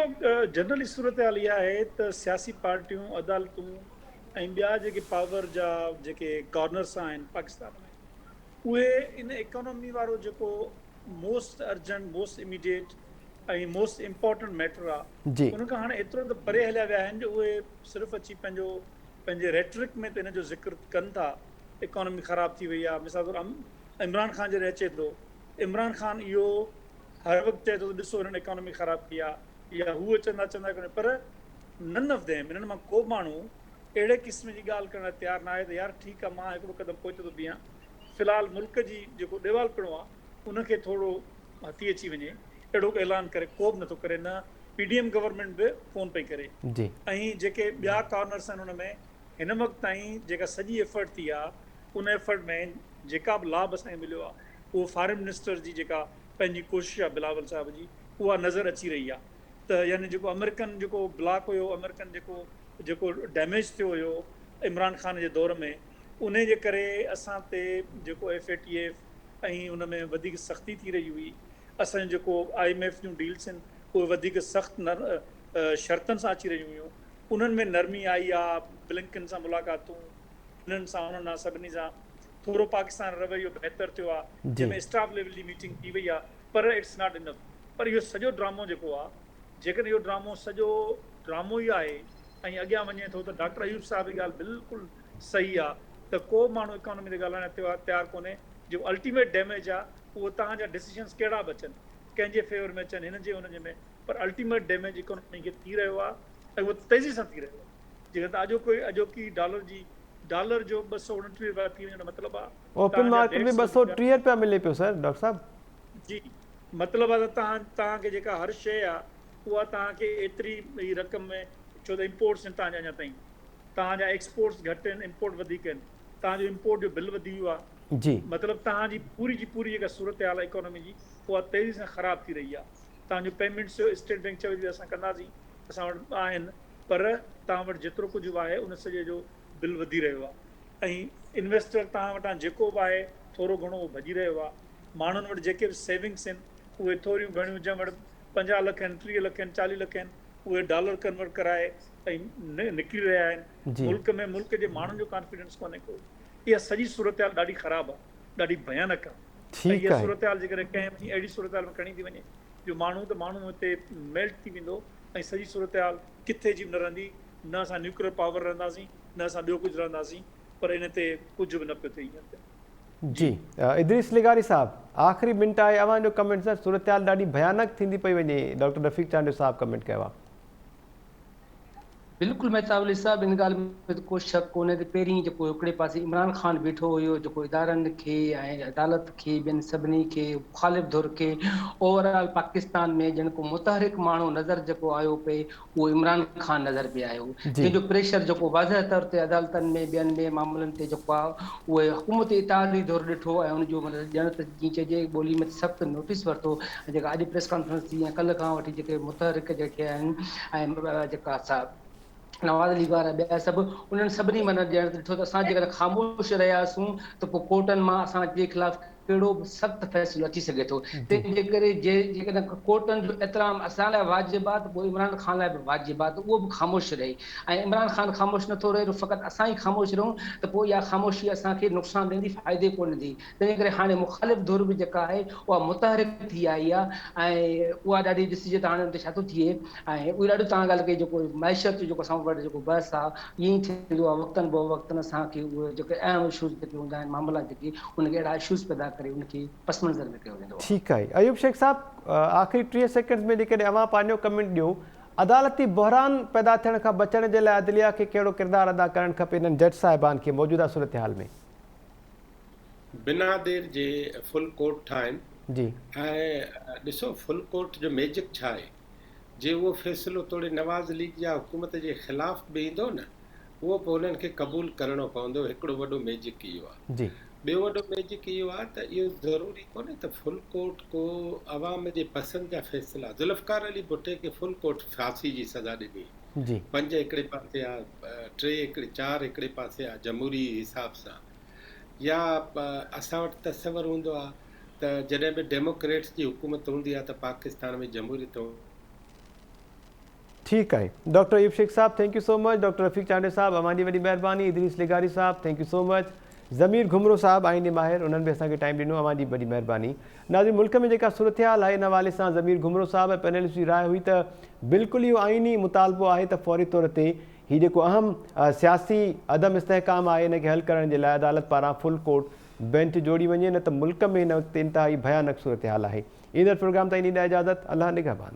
जनरली सूरत हाल इहा आहे त सियासी पार्टियूं, अदालतूं ऐं ॿिया जेके पावर जा जेके कॉर्नर्स आहिनि पाकिस्तान में, उहे इन इकोनॉमी वारो जेको मोस्ट अर्जेंट, मोस्ट इमीडिएट ऐं मोस्ट इम्पोर्टेंट मैटर आहे, उन खां हाणे एतिरो त परे हलिया विया आहिनि जो उहे सिर्फ़ु अची पंहिंजे रेटरिक में त इन जो ज़िक्र कनि था, इकोनॉमी ख़राब थी वई आहे। मिसाल तौरु इमरान ख़ान जॾहिं अचे थो, इमरान ख़ान इहो हर वक़्तु चए थो त ॾिसो हिननि इकोनॉमी ख़राब की आहे, या हूअ चवंदा कोन्हे, पर नन ऑफ देम, हिननि मां को माण्हू अहिड़े क़िस्म जी ॻाल्हि करण लाइ तयारु न आहे त यार ठीकु आहे, मां हिकिड़ो क़दम पोइ थो बीहां, फ़िलहालु मुल्क जी जेको ॾेवालपणो आहे उनखे थोरो हथी अची वञे, अहिड़ो ऐलान करे को बि नथो करे। न PDM गवर्नमेंट बि फ़ोन पई करे। ऐं जेके ॿिया कॉर्नर्स आहिनि हुन में हिन वक़्तु ताईं जेका सॼी एफर्ट थी आहे, उन एफर्ट में जेका बि लाभ असांखे मिलियो आहे, उहो फॉरेन मिनिस्टर जी जेका पंहिंजी कोशिशि आहे बिलावल साहिब जी, उहा नज़र अची रही आहे। त यानी जेको अमेरिकन जेको ब्लॉक हुयो, अमेरिकन जेको डैमेज थियो हुयो इमरान ख़ान जे दौर में, उन जे करे असां ते जेको FATF ऐं उन में वधीक सख़्ती थी रही हुई। असांजो जेको IMF जूं डील्स आहिनि उहे वधीक सख़्तु शर्तनि सां अची रहियूं हुयूं। उन्हनि में नरमी आई आहे, ब्लिंकन सां मुलाक़ातूं, हिननि सां उन्हनि सभिनी सां थोरो पाकिस्तान रवैयो बहितर थियो आहे, जंहिंमें स्टाफ लेवल जी मीटिंग थी वई आहे, पर इट्स नॉट इनफ। पर इहो सॼो ड्रामो जेको आहे, जेकॾहिं इहो ड्रामो सॼो ड्रामो ई आहे ऐं अॻियां वञे थो त डॉक्टर अयूब साहब जी ॻाल्हि बिल्कुलु सही आहे त को माण्हू इकोनॉमी ते ॻाल्हाइण तयारु कोन्हे। जो अल्टीमेट डैमेज आहे उहो तव्हांजा डिसीजन्स कहिड़ा बि अचनि, कंहिंजे फेवर में अचनि, हिन जे हुनजे में, पर अल्टीमेट डैमेज इकोनॉमी खे थी रहियो आहे ऐं उहो तेज़ी सां थी रहियो आहे। जेकॾहिं त अॼोकी डॉलर जो 229 रुपया थी वञण मतिलबु आहे ओपन मार्केट में 230 रुपया मिले पियो सर डॉक्टर साहब जी। मतिलबु आहे त तव्हांखे जेका हर शइ आहे उहा तव्हांखे एतिरी रक़म में, छो त इम्पोर्ट्स आहिनि तव्हांजा अञा ताईं, तव्हांजा एक्सपोर्ट्स घटि आहिनि, इम्पोर्ट वधीक आहिनि, तव्हांजो इम्पोर्ट जो बिल वधी वियो आहे जी। मतिलबु तव्हांजी पूरी जेका सूरत हाल आहे इकोनॉमी जी उहा तेज़ी सां ख़राब थी रही आहे। तव्हांजो पेमेंट्स जो स्टेट बैंक चयो जी असां कंदासीं, असां वटि आहिनि, पर तव्हां वटि जेतिरो कुझु बि आहे उन सॼे जो बिल वधी रहियो आहे ऐं इन्वेस्टर तव्हां वटां जेको बि आहे थोरो घणो उहो भॼी रहियो आहे। माण्हुनि वटि जेके बि सेविंग्स आहिनि उहे थोरियूं घणियूं, जंहिं वटि 50 लख आहिनि, 30 लख आहिनि, 40 लख आहिनि, उहे डॉलर कन्वर्ट कराए ऐं निकिरी रहिया आहिनि। मुल्क जे माण्हुनि जो कॉन्फिडेंस कोन्हे को। इहा सॼी सूरत हाल ॾाढी ख़राबु आहे, ॾाढी भयानक आहे। इहा सूरत हाल जेकॾहिं कंहिं अहिड़ी सूरत हाल में खणी थी वञे जो माण्हू हिते मेल्ट थी वेंदो ऐं सॼी सूरत हाल किथे जी न रहंदी। न असां न्यूक्लियर पावर रहंदासीं, न असां ॿियो कुझु रहंदासीं, पर इन ते कुझु बि न पियो थिए। जी इदरीस लिगारी साहब, आख़िरी मिंट आहे अवांजो कमेंट सर। सूरत हाल ॾाढी भयानक थींदी पई वञे, डॉक्टर रफ़ीक चांडियो साहब कमेंट कयो आहे। बिल्कुलु मेहताबली साहब, इन ॻाल्हि में को शक कोन्हे त पहिरीं जेको हिकिड़े पासे इमरान ख़ान बीठो हुयो, जेको इदारनि खे ऐं अदालत खे ॿियनि सभिनी खे मुखालिफ़ धुर खे ओवरऑल पाकिस्तान में ॼण को मुतहरिक माण्हू नज़र जेको आयो पे उहो इमरान ख़ान नज़र पे आयो, जंहिंजो प्रेशर जेको वाज़ह तौर ते अदालतनि में ॿियनि में मामलनि ते जेको आहे उहे हुकूमत इतादी धुर ॾिठो ऐं हुनजो ॼण त जीअं चइजे ॿोली में सख़्तु नोटिस वरितो। जेका अॼु प्रेस कॉन्फ्रेंस थी ऐं कल्ह खां वठी जेके मुतहरिक जेके आहिनि ऐं जेका असां नवाज़ अली वारा ॿिया सभु, उन्हनि सभिनी माना ॼण ॾिठो त असां जेकर ख़ामोश रहियासीं त पोइ कोर्टनि मां असांजे ख़िलाफ़ु कहिड़ो बि सख़्तु फ़ैसिलो अची सघे थो। तंहिंजे करे जेकॾहिं कोर्टनि जो एतिराम असां लाइ वाजिबु आहे त पोइ इमरान ख़ान लाइ बि वाजिबु आहे त उहो बि ख़ामोश रहे ऐं इमरान ख़ान ख़ामोश नथो रहे, फ़क़ति असां ई ख़ामोश रहूं त पोइ इहा ख़ामोशी असांखे नुक़सानु ॾींदी, फ़ाइदे कोन ॾींदी। तंहिंजे करे हाणे मुखालिफ़ धुर बि जेका आहे उहा मुतहरिक थी आई आहे ऐं उहा ॾाढी ॾिसिजे त हाणे हुते छा थो थिए ऐं उहा ॾाढो तव्हां ॻाल्हि कई जेको मैशत जेको असां वटि जेको बहस आहे ईअं ई थींदो आहे वक़्तनि बवक़्तनि असांखे उहे जेके अहम इशूज़ जेके हूंदा आहिनि, मामला जेके उनखे अहिड़ा इशूज़ पैदा करे उनखे पस मंज़र में कयो वेंदो आहे। ठीकु आहे अयूब शेख साहब, आख़िरी 30 सेकेंड्स में जेकॾहिं अवां पंहिंजो कमेंट ॾियो, अदालती बहरान पैदा थियण खां बचण जे लाइ अदलिया खे कहिड़ो किरदारु अदा करणु खपे हिननि जज साहिबान खे मौजूदा सूरत हाल में? बिना देर जे फुल कोर्ट ठाहिनि जी ऐं ॾिसो फुल कोर्ट जो मैजिक छा आहे, जे उहो फ़ैसिलो तोड़े नवाज़ लीग या हुकूमत जे ख़िलाफ़ बि ईंदो न, उहो पोइ उन्हनि खे क़बूल करणो पवंदो। हिकिड़ो वॾो मैजिक इहो आहे। जी ॿियो वॾो मैजिक इहो आहे त इहो ज़रूरी कोन्हे त फुल कोर्ट को अवाम जे पसंदि जा फ़ैसिला। ज़ुल्फ़कार अली भुट्टे खे फुल कोर्ट फांसी जी सज़ा ॾिनी, जी 5 हिकिड़े पासे आहे, 4 हिकिड़े पासे आहे जमहूरी हिसाब सां। या असां वटि तसवर हूंदो आहे त जॾहिं बि डेमोक्रेट्स जी हुकूमत हूंदी आहे त पाकिस्तान में जमहूरियत। ठीकु आहे डॉक्टर अयूब शेख साहब, thank you so much. Doctor Rafiq Chandio साहब, अवांजी वॾी महिरबानी। इदरीस लिगारी साहब, thank you so much. Zameer Ghumro साहब, आईनी माहिर, उन्हनि बि असांखे टाइम ॾिनो, अवांजी वॾी महिरबानी। नाज़रीन, मुल्क में जेका सूरत हाल आहे इन हवाले सां ज़मीर घुमरो साहब ऐं पैनलिस्ट जी राय हुई त बिल्कुलु इहो आइनी मुतालबो आहे त फौरी तौर ते हीउ जेको अहम सियासी अदम इस्तेहकाम आहे इनखे हल करण जे लाइ अदालत पारां फुल कोर्ट बेंच जोड़ी वञे, न त मुल्क में हिन वक़्तु इंतिहाई भयानक सूरत हाल आहे। ईंदड़ प्रोग्राम ताईं ॾींदा इजाज़त। अल्लाह निगहबान।